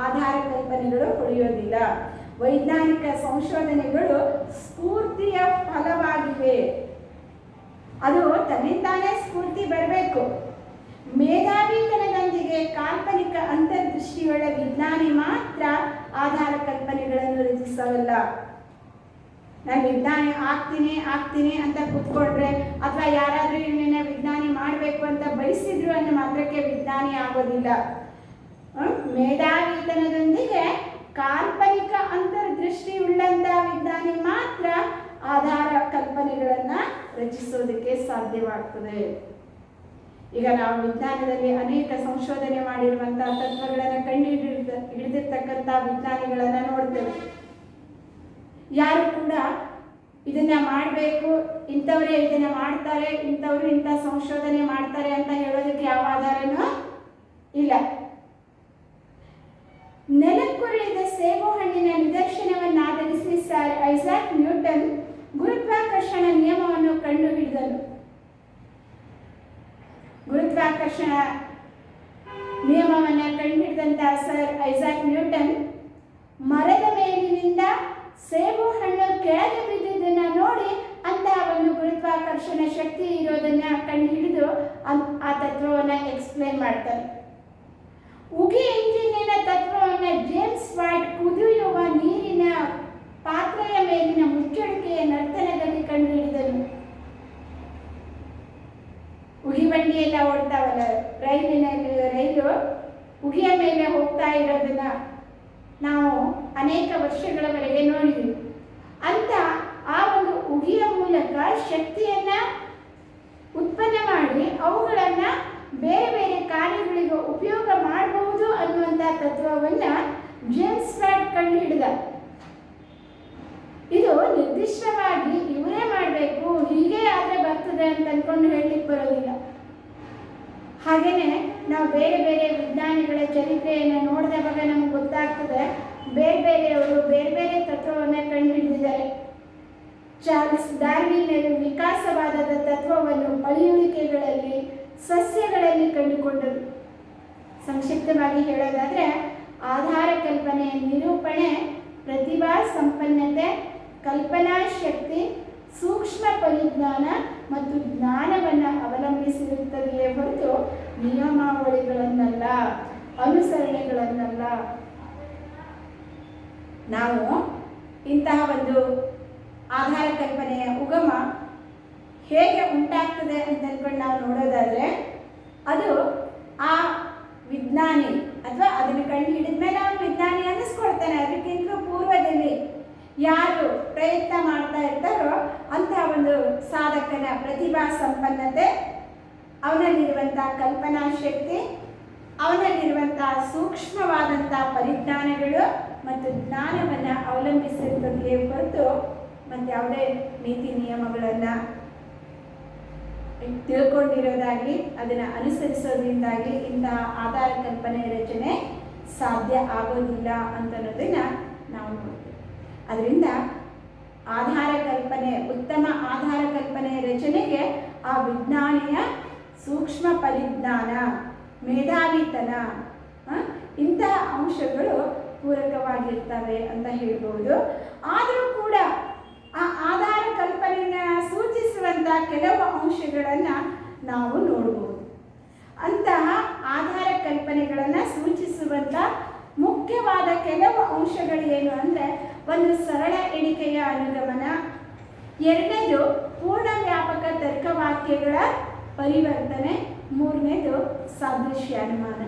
ಆಧಾರ ಕಲ್ಪನೆಗಳು ಹೊಳೆಯೋದಿಲ್ಲ. ವೈಜ್ಞಾನಿಕ ಸಂಶೋಧನೆಗಳು ಸ್ಫೂರ್ತಿಯ ಫಲವಾಗಿವೆ. ಅದು ತನ್ನಿಂದಾನೇ ಸ್ಫೂರ್ತಿ ಬರಬೇಕು. ಮೇಧಾವಿತನದೊಂದಿಗೆ ಕಾಲ್ಪನಿಕ ಅಂತರ್ದೃಷ್ಟಿಯುಳ್ಳ ವಿಜ್ಞಾನಿ ಮಾತ್ರ ಆಧಾರ ಕಲ್ಪನೆಗಳನ್ನು ರಚಿಸಬಲ್ಲ. ನಾನು ವಿಜ್ಞಾನಿ ಆಗ್ತೀನಿ ಅಂತ ಕೂತ್ಕೊಂಡ್ರೆ, ಅಥವಾ ಯಾರಾದರೂ ಇವನನ್ನ ವಿಜ್ಞಾನಿ ಮಾಡಬೇಕು ಅಂತ ಬಯಸಿದ್ರು ಅನ್ನೋ ಮಾತ್ರಕ್ಕೆ ವಿಜ್ಞಾನಿ ಆಗೋದಿಲ್ಲ. ಮೇಧಾವಿತನದೊಂದಿಗೆ ಕಾಲ್ಪನಿಕ ಅಂತರ್ದೃಷ್ಟಿ ಉಳ್ಳಂತ ವಿಜ್ಞಾನಿ ಮಾತ್ರ ಆಧಾರ ಕಲ್ಪನೆಗಳನ್ನು ರಚಿಸೋದಕ್ಕೆ ಸಾಧ್ಯವಾಗ್ತದೆ. ಈಗ ನಾವು ವಿಜ್ಞಾನದಲ್ಲಿ ಅನೇಕ ಸಂಶೋಧನೆ ಮಾಡಿರುವಂತಹ ತತ್ವಗಳನ್ನು ಹಿಡಿದಿರ್ತಕ್ಕಂಥ ವಿಜ್ಞಾನಿಗಳನ್ನು ನೋಡ್ತೇವೆ. ಯಾರು ಕೂಡ ಇದನ್ನ ಮಾಡಬೇಕು, ಇಂಥವರೇ ಇದನ್ನ ಮಾಡ್ತಾರೆ, ಇಂಥವ್ರು ಇಂಥ ಸಂಶೋಧನೆ ಮಾಡ್ತಾರೆ ಅಂತ ಹೇಳೋದಕ್ಕೆ ಯಾವ ಆಧಾರನೂ ಇಲ್ಲ. ನೆಲಕ್ಕುರುಳಿದ ಸೇಬು ಹಣ್ಣಿನ ನಿದರ್ಶನವನ್ನಾಧರಿಸಿ ಸರ್ ಐಸಾಕ್ ನ್ಯೂಟನ್ ಗುರುತ್ವಾಕರ್ಷಣ ನಿಯಮವನ್ನು ಕಂಡುಹಿಡಿದನು. ಗುರುತ್ವಾಕರ್ಷಣ ನಿಯಮವನ್ನು ಕಂಡುಹಿಡಿದಂತಹ ಸರ್ ಐಸಾಕ್ ನ್ಯೂಟನ್ ಮರದ ಮೇಲಿನಿಂದ ಸೇಬು ಹಣ್ಣು ಕೆಳಗೆ ಬಿದ್ದಿದ್ದನ್ನು ನೋಡಿ ಅಂತಹ ಒಂದು ಗುರುತ್ವಾಕರ್ಷಣ ಶಕ್ತಿ ಇರೋದನ್ನ ಕಂಡುಹಿಡಿದು ಆ ತತ್ವವನ್ನು ಎಕ್ಸ್ಪ್ಲೇನ್ ಮಾಡ್ತಾರೆ. ಉಗಿ ಎಂಜಿನಿನ ತತ್ವವನ್ನು ಜೇಮ್ಸ್ ವಾಟ್ ಕುದಿಯುವ ನೀರಿನ ಪಾತ್ರೆಯ ಮೇಲಿನ ಮುಚ್ಚಳಿಕೆಯ ನರ್ತನದಲ್ಲಿ ಕಂಡುಹಿಡಿದನು. ಉಗಿ ಬಂಡಿ ಎಲ್ಲ ಓಡ್ತಾವಲ್ಲ, ರೈಲು ಉಗಿಯ ಮೇಲೆ ಹೋಗ್ತಾ ಇರೋದನ್ನ ನಾವು ಅನೇಕ ವರ್ಷಗಳವರೆಗೆ ನೋಡಿದ್ವಿ. ಅಂತ ಆ ಒಂದು ಉಗಿಯ ಮೂಲಕ ಶಕ್ತಿಯನ್ನ ಉತ್ಪನ್ನ ಮಾಡಿ ಅವುಗಳನ್ನು ಬೇರೆ ಬೇರೆ ಕಾರ್ಯಗಳಿಗೆ ಉಪಯೋಗ ಮಾಡಬಹುದು ಅನ್ನುವಂಥ ತತ್ವವನ್ನು ಜೇಮ್ಸ್ ವಾಟ್ ಕಂಡುಹಿಡಿದ. ಇದು ನಿರ್ದಿಷ್ಟವಾಗಿ ಇವರೇ ಮಾಡಬೇಕು, ಹೀಗೆ ಆದರೆ ಬರ್ತದೆ ಅಂತ ಅಂದ್ಕೊಂಡು ಹೇಳಲಿಕ್ಕೆ ಬರೋದಿಲ್ಲ. ಹಾಗೆಯೇ ನಾವು ಬೇರೆ ಬೇರೆ ವಿಜ್ಞಾನಿಗಳ ಚರಿತ್ರೆಯನ್ನು ನೋಡಿದಾಗ ನಮ್ಗೆ ಗೊತ್ತಾಗ್ತದೆ, ಬೇರೆ ಬೇರೆಯವರು ಬೇರೆ ಬೇರೆ ತತ್ವವನ್ನು ಕಂಡುಹಿಡಿದಿದ್ದಾರೆ. ಚಾರ್ಲ್ಸ್ ಡಾರ್ವಿನ್ನರು ವಿಕಾಸವಾದದ ತತ್ವವನ್ನು ಪಳೆಯುಳಿಕೆಗಳಲ್ಲಿ, ಸಸ್ಯಗಳಲ್ಲಿ ಕಂಡುಕೊಂಡರು. ಸಂಕ್ಷಿಪ್ತವಾಗಿ ಹೇಳೋದಾದರೆ ಆಧಾರ ಕಲ್ಪನೆಯ ನಿರೂಪಣೆ ಪ್ರತಿಭಾ ಸಂಪನ್ನತೆ, ಕಲ್ಪನಾ ಶಕ್ತಿ, ಸೂಕ್ಷ್ಮ ಪರಿಜ್ಞಾನ ಮತ್ತು ಜ್ಞಾನವನ್ನು ಅವಲಂಬಿಸಿರುತ್ತದೆಯೇ ಹೊರತು ನಿಯಮಾವಳಿಗಳನ್ನಲ್ಲ, ಅನುಸರಣೆಗಳನ್ನಲ್ಲ. ನಾವು ಇಂತಹ ಒಂದು ಆಧಾರ ಕಲ್ಪನೆಯ ಉಗಮ ಹೇಗೆ ಉಂಟಾಗ್ತದೆ ಅಂತ ಅಂದ್ಕೊಂಡು ನಾವು ನೋಡೋದಾದರೆ, ಅದು ಆ ವಿಜ್ಞಾನಿ ಅಥವಾ ಅದನ್ನು ಕಂಡು ಹಿಡಿದ ಮೇಲೆ ಅವನು ವಿಜ್ಞಾನಿ ಅನ್ನಿಸ್ಕೊಳ್ತಾನೆ. ಅದಕ್ಕಿಂತ ಪೂರ್ವದಲ್ಲಿ ಯಾರು ಪ್ರಯತ್ನ ಮಾಡ್ತಾ ಇರ್ತಾರೋ ಅಂತಹ ಒಂದು ಸಾಧಕನ ಪ್ರತಿಭಾ ಸಂಪನ್ನತೆ, ಅವನಲ್ಲಿರುವಂಥ ಕಲ್ಪನಾ ಶಕ್ತಿ, ಅವನಲ್ಲಿರುವಂತಹ ಸೂಕ್ಷ್ಮವಾದಂಥ ಪರಿಜ್ಞಾನಗಳು ಮತ್ತು ಜ್ಞಾನವನ್ನು ಅವಲಂಬಿಸಿರುತ್ತದೆಯೇ ಹೊರತು ಮತ್ತು ಯಾವುದೇ ನೀತಿ ನಿಯಮಗಳನ್ನು ತಿಳ್ಕೊಂಡಿರೋದಾಗಲಿ ಅದನ್ನು ಅನುಸರಿಸೋದ್ರಿಂದಾಗಲಿ ಇಂತಹ ಆಧಾರ ಕಲ್ಪನೆ ರಚನೆ ಸಾಧ್ಯ ಆಗೋದಿಲ್ಲ ಅಂತನ್ನೋದನ್ನು ನಾವು ನೋಡ್ತೀವಿ. ಅದರಿಂದ ಆಧಾರ ಕಲ್ಪನೆ, ಉತ್ತಮ ಆಧಾರ ಕಲ್ಪನೆ ರಚನೆಗೆ ಆ ವಿಜ್ಞಾನಿಯ ಸೂಕ್ಷ್ಮ ಪರಿಜ್ಞಾನ, ಮೇಧಾವಿತನ, ಇಂತಹ ಅಂಶಗಳು ಪೂರಕವಾಗಿರ್ತವೆ ಅಂತ ಹೇಳ್ಬೋದು. ಆದರೂ ಕೂಡ ಆ ಆಧಾರ ಕಲ್ಪನೆಯನ್ನು ಸೂಚಿಸುವಂಥ ಕೆಲವು ಅಂಶಗಳನ್ನು ನಾವು ನೋಡ್ಬೋದು. ಅಂತಹ ಆಧಾರ ಕಲ್ಪನೆಗಳನ್ನು ಸೂಚಿಸುವಂಥ ಮುಖ್ಯವಾದ ಕೆಲವು ಅಂಶಗಳು ಏನು ಅಂದರೆ, ಒಂದು ಸರಳ ಎಣಿಕೆಯ ಅನುಗಮನ, ಎರಡನೇದು ಪೂರ್ಣ ವ್ಯಾಪಕ ತರ್ಕವಾಕ್ಯಗಳ ಪರಿವರ್ತನೆ, ಮೂರನೇದು ಸಾದೃಶ್ಯಾನುಮಾನ.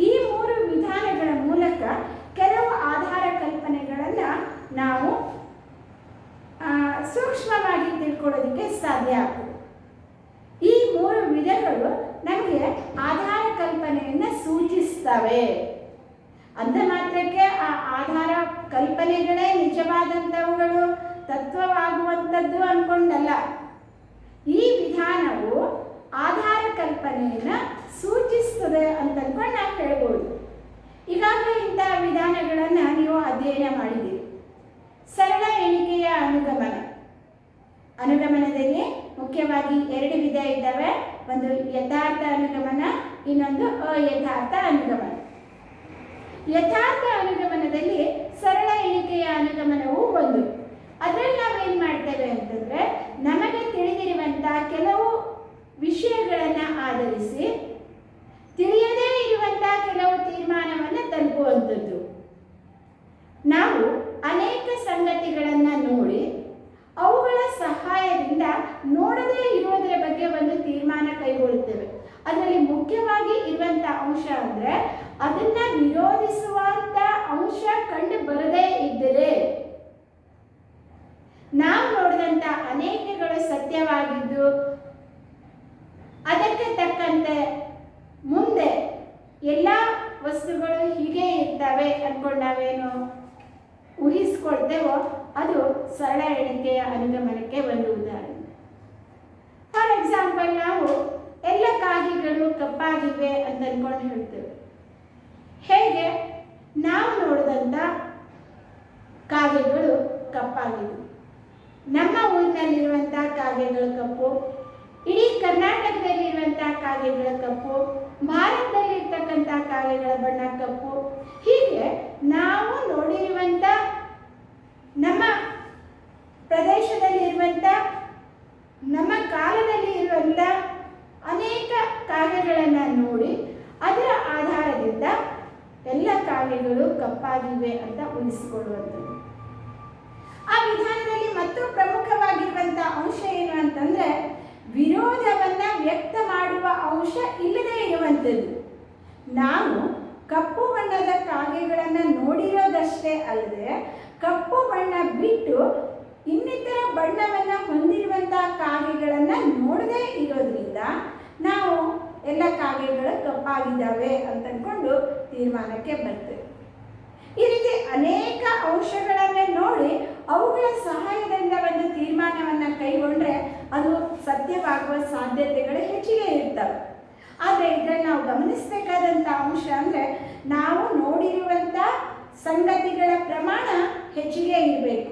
ಈ ಮೂರು ವಿಧಾನಗಳ ಮೂಲಕ ಕೆಲವು ಆಧಾರ ಕಲ್ಪನೆಗಳನ್ನು ನಾವು ಸೂಕ್ಷ್ಮವಾಗಿ ತಿಳ್ಕೊಳ್ಳೋದಕ್ಕೆ ಸಾಧ್ಯ ಆಗ್ತದೆ. ಈ ಮೂರು ವಿಧಗಳು ನಮಗೆ ಆಧಾರ ಕಲ್ಪನೆಯನ್ನು ಸೂಚಿಸ್ತವೆ. ಅಂದ ಮಾತ್ರಕ್ಕೆ ಆ ಆಧಾರ ಕಲ್ಪನೆಗಳೇ ನಿಜವಾದಂಥವುಗಳು, ತತ್ವವಾಗುವಂಥದ್ದು ಅಂದ್ಕೊಂಡಲ್ಲ. ಈ ವಿಧಾನವು ಆಧಾರ ಕಲ್ಪನೆಯನ್ನು ಸೂಚಿಸ್ತದೆ ಅಂತ ಅಂದ್ಕೊಂಡು ನಾವು ಹೇಳ್ಬೋದು. ಈಗಾಗಲೇ ಇಂತಹ ವಿಧಾನಗಳನ್ನು ನೀವು ಅಧ್ಯಯನ ಮಾಡಿದ್ದೀರಿ. ಸರಳ ಎಣಿಕೆಯ ಅನುಗಮನ, ಅನುಗಮನದಲ್ಲಿ ಮುಖ್ಯವಾಗಿ ಎರಡು ವಿಧ ಇದ್ದಾವೆ. ಒಂದು ಯಥಾರ್ಥ ಅನುಗಮನ, ಇನ್ನೊಂದು ಅಯಥಾರ್ಥ ಅನುಗಮನ. ಯಥಾರ್ಥ ಅನುಗಮನದಲ್ಲಿ ಸರಳ ಎಣಿಕೆಯ ಅನುಗಮನವು ಒಂದು. ಅದರಲ್ಲಿ ನಾವೇನು ಮಾಡ್ತೇವೆ ಅಂತಂದರೆ, ನಮಗೆ ತಿಳಿದಿರುವಂಥ ಕೆಲವು ವಿಷಯಗಳನ್ನು ಆಧರಿಸಿ ತಿಳಿಯದೇ ಇರುವಂಥ ಕೆಲವು ತೀರ್ಮಾನವನ್ನು ತಲುಪುವಂಥದ್ದು. ನಾವು ಅನೇಕ ಸಂಗತಿಗಳನ್ನು ನೋಡಿ ಅವುಗಳ ಸಹಾಯದಿಂದ ನೋಡದೇ ಇರುವುದರ ಬಗ್ಗೆ ಒಂದು ತೀರ್ಮಾನ ಕೈಗೊಳ್ಳುತ್ತೇವೆ. ಅದರಲ್ಲಿ ಮುಖ್ಯವಾಗಿ ಇರುವಂಥ ಅಂಶ ಅಂದರೆ, ಅದನ್ನು ವಿರೋಧಿಸುವಂಥ ಅಂಶ ಕಂಡು ಬರದೇ ಇದ್ದರೆ ನಾವು ನೋಡಿದಂಥ ಅನೇಕಗಳು ಸತ್ಯವಾಗಿದ್ದು ಅದಕ್ಕೆ ತಕ್ಕಂತೆ ಮುಂದೆ ಎಲ್ಲ ವಸ್ತುಗಳು ಹೀಗೆ ಇರ್ತವೆ ಅಂದ್ಕೊಂಡು ನಾವೇನು ಊಹಿಸ್ಕೊಳ್ತೇವೋ ಅದು ಸರಳ ಎಣಿಕೆಯ ಅನುಗಮನಕ್ಕೆ ಒಂದು ಉದಾಹರಣೆ. ಫಾರ್ ಎಕ್ಸಾಂಪಲ್, ನಾವು ಎಲ್ಲ ಕಾಗೆಗಳು ಕಪ್ಪಾಗಿವೆ ಅಂತ ಅಂದ್ಕೊಂಡು ಹೇಳ್ತೇವೆ. ಹೇಗೆ? ನಾವು ನೋಡಿದಂಥ ಕಾಗೆಗಳು ಕಪ್ಪಾಗಿವೆ. ನಮ್ಮ ಊರಿನಲ್ಲಿರುವಂಥ ಕಾಗೆಗಳ ಕಪ್ಪು, ಇಡೀ ಕರ್ನಾಟಕದಲ್ಲಿರುವಂಥ ಕಾಗೆಗಳ ಕಪ್ಪು, ಭಾರತದಲ್ಲಿರ್ತಕ್ಕಂಥ ಕಾಗೆಗಳ ಬಣ್ಣ ಕಪ್ಪು. ಹೀಗೆ ನಾವು ನೋಡಿರುವಂಥ ನಮ್ಮ ಪ್ರದೇಶದಲ್ಲಿರುವಂಥ ನಮ್ಮ ಕಾಲದಲ್ಲಿ ಇರುವಂಥ ಅನೇಕ ಕಾಗೆಗಳನ್ನು ನೋಡಿ ಅದರ ಆಧಾರದಿಂದ ಎಲ್ಲ ಕಾಗೆಗಳು ಕಪ್ಪಾಗಿವೆ ಅಂತ ಊಹಿಸಿಕೊಳ್ಳುವಂಥದ್ದು. ಆ ವಿಧಾನದಲ್ಲಿ ಮತ್ತು ಪ್ರಮುಖವಾಗಿರುವಂಥ ಅಂಶ ಏನು ಅಂತಂದರೆ, ವಿರೋಧವನ್ನು ವ್ಯಕ್ತ ಮಾಡುವ ಅಂಶ ಇಲ್ಲದೇ ಇರುವಂಥದ್ದು. ನಾವು ಕಪ್ಪು ಬಣ್ಣದ ಕಾಗೆಗಳನ್ನು ನೋಡಿರೋದಷ್ಟೇ ಅಲ್ಲದೆ, ಕಪ್ಪು ಬಣ್ಣ ಬಿಟ್ಟು ಇನ್ನಿತರ ಬಣ್ಣವನ್ನು ಹೊಂದಿರುವಂಥ ಕಾಗೆಗಳನ್ನು ನೋಡದೇ ಇರೋದ್ರಿಂದ ನಾವು ಎಲ್ಲ ಕಾಗೆಗಳು ಕಪ್ಪಾಗಿದ್ದಾವೆ ಅಂತ ಅಂದ್ಕೊಂಡು ತೀರ್ಮಾನಕ್ಕೆ ಬರ್ತೇವೆ. ಈ ರೀತಿ ಅನೇಕ ಅಂಶಗಳನ್ನು ನೋಡಿ ಅವುಗಳ ಸಹಾಯದಿಂದ ಒಂದು ತೀರ್ಮಾನವನ್ನು ಕೈಗೊಂಡ್ರೆ ಅದು ಸತ್ಯವಾಗುವ ಸಾಧ್ಯತೆಗಳು ಹೆಚ್ಚಿಗೆ ಇರ್ತವೆ. ಆದರೆ ಇದರಲ್ಲಿ ನಾವು ಗಮನಿಸಬೇಕಾದಂಥ ಅಂಶ ಅಂದರೆ, ನಾವು ನೋಡಿರುವಂಥ ಸಂಗತಿಗಳ ಪ್ರಮಾಣ ಹೆಚ್ಚಿಗೆ ಇರಬೇಕು.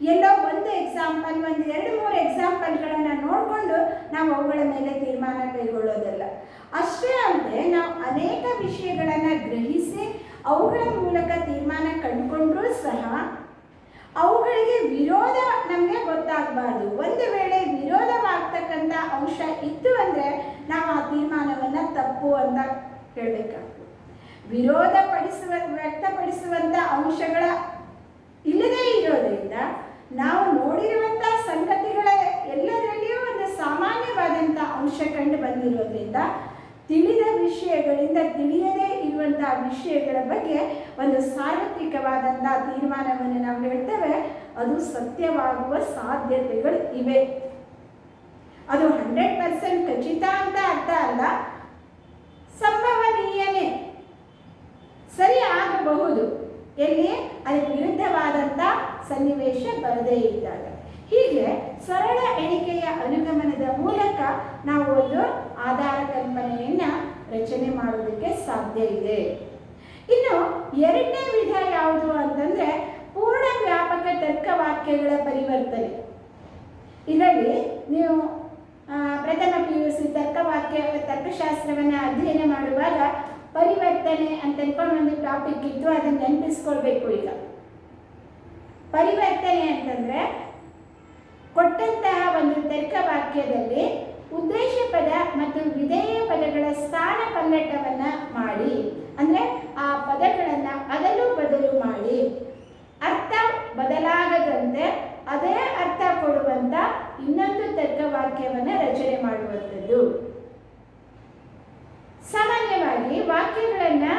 ಎಲ್ಲೋ ಒಂದು ಎಕ್ಸಾಂಪಲ್, ಒಂದು 2-3 ಎಕ್ಸಾಂಪಲ್ಗಳನ್ನು ನೋಡಿಕೊಂಡು ನಾವು ಅವುಗಳ ಮೇಲೆ ತೀರ್ಮಾನ ಕೈಗೊಳ್ಳೋದಲ್ಲ. ಅಷ್ಟೇ ಅಲ್ಲದೆ ನಾವು ಅನೇಕ ವಿಷಯಗಳನ್ನು ಗ್ರಹಿಸಿ ಅವುಗಳ ಮೂಲಕ ತೀರ್ಮಾನ ಕಂಡುಕೊಂಡ್ರೂ ಸಹ ಅವುಗಳಿಗೆ ವಿರೋಧ ನಮಗೆ ಗೊತ್ತಾಗಬಾರ್ದು. ಒಂದು ವೇಳೆ ವಿರೋಧವಾಗ್ತಕ್ಕಂಥ ಅಂಶ ಇತ್ತು ಅಂದರೆ ನಾವು ಆ ತೀರ್ಮಾನವನ್ನು ತಪ್ಪು ಅಂತ ಹೇಳಬೇಕಾಗ್ತದೆ. ವ್ಯಕ್ತಪಡಿಸುವಂಥ ಅಂಶಗಳ ಇಲ್ಲದೇ ಇರೋದ್ರಿಂದ ನಾವು ನೋಡಿರುವಂಥ ಸಂಗತಿಗಳ ಎಲ್ಲದರಲ್ಲಿಯೂ ಒಂದು ಸಾಮಾನ್ಯವಾದಂಥ ಅಂಶ ಕಂಡು ಬಂದಿರೋದ್ರಿಂದ ತಿಳಿದ ವಿಷಯಗಳಿಂದ ತಿಳಿಯದೇ ಇರುವಂಥ ವಿಷಯಗಳ ಬಗ್ಗೆ ಒಂದು ಸಾರ್ವತ್ರಿಕವಾದಂಥ ತೀರ್ಮಾನವನ್ನು ನಾವು ಹೇಳ್ತೇವೆ. ಅದು ಸತ್ಯವಾಗುವ ಸಾಧ್ಯತೆಗಳು ಇವೆ. ಅದು 100% ಖಚಿತ ಅಂತ ಅರ್ಥ ಅಲ್ಲ, ಸಂಭವನೀಯನೇ, ಸರಿ ಆಗಬಹುದು. ಎಲ್ಲಿ ಅದಕ್ಕೆ ವಿರುದ್ಧವಾದಂಥ ಸನ್ನಿವೇಶ ಬರದೇ ಇದ್ದಾಗ. ಹೀಗೆ ಸರಳ ಎಣಿಕೆಯ ಅನುಗಮನದ ಮೂಲಕ ನಾವು ಒಂದು ಆಧಾರ ಕಲ್ಪನೆಯನ್ನು ರಚನೆ ಮಾಡೋದಕ್ಕೆ ಸಾಧ್ಯ ಇದೆ. ಇನ್ನು ಎರಡನೇ ವಿಧ ಯಾವುದು ಅಂತಂದರೆ ಪೂರ್ಣ ವ್ಯಾಪಕ ತರ್ಕವಾಕ್ಯಗಳ ಪರಿವರ್ತನೆ. ಇದರಲ್ಲಿ ನೀವು ಪ್ರಥಮ PUC ತರ್ಕಶಾಸ್ತ್ರವನ್ನು ಅಧ್ಯಯನ ಮಾಡುವಾಗ ಪರಿವರ್ತನೆ ಅಂತ ಅನ್ಕೊಂಡು ಒಂದು ಟಾಪಿಕ್ ಇತ್ತು, ಅದನ್ನು ನೆನಪಿಸ್ಕೊಳ್ಬೇಕು. ಈಗ ಪರಿವರ್ತನೆ ಅಂತಂದರೆ ಕೊಟ್ಟಂತಹ ಒಂದು ತರ್ಕವಾಕ್ಯದಲ್ಲಿ ಉದ್ದೇಶ ಪದ ಮತ್ತು ವಿಧೇಯ ಪದಗಳ ಸ್ಥಾನ ಪಲ್ಲಟವನ್ನು ಮಾಡಿ, ಅಂದರೆ ಆ ಪದಗಳನ್ನು ಅದಲು ಬದಲು ಮಾಡಿ ಅರ್ಥ ಬದಲಾಗದಂತೆ ಅದೇ ಅರ್ಥ ಕೊಡುವಂಥ ಇನ್ನೊಂದು ತರ್ಕವಾಕ್ಯವನ್ನು ರಚನೆ ಮಾಡುವಂಥದ್ದು. ಸಾಮಾನ್ಯವಾಗಿ ವಾಕ್ಯಗಳನ್ನು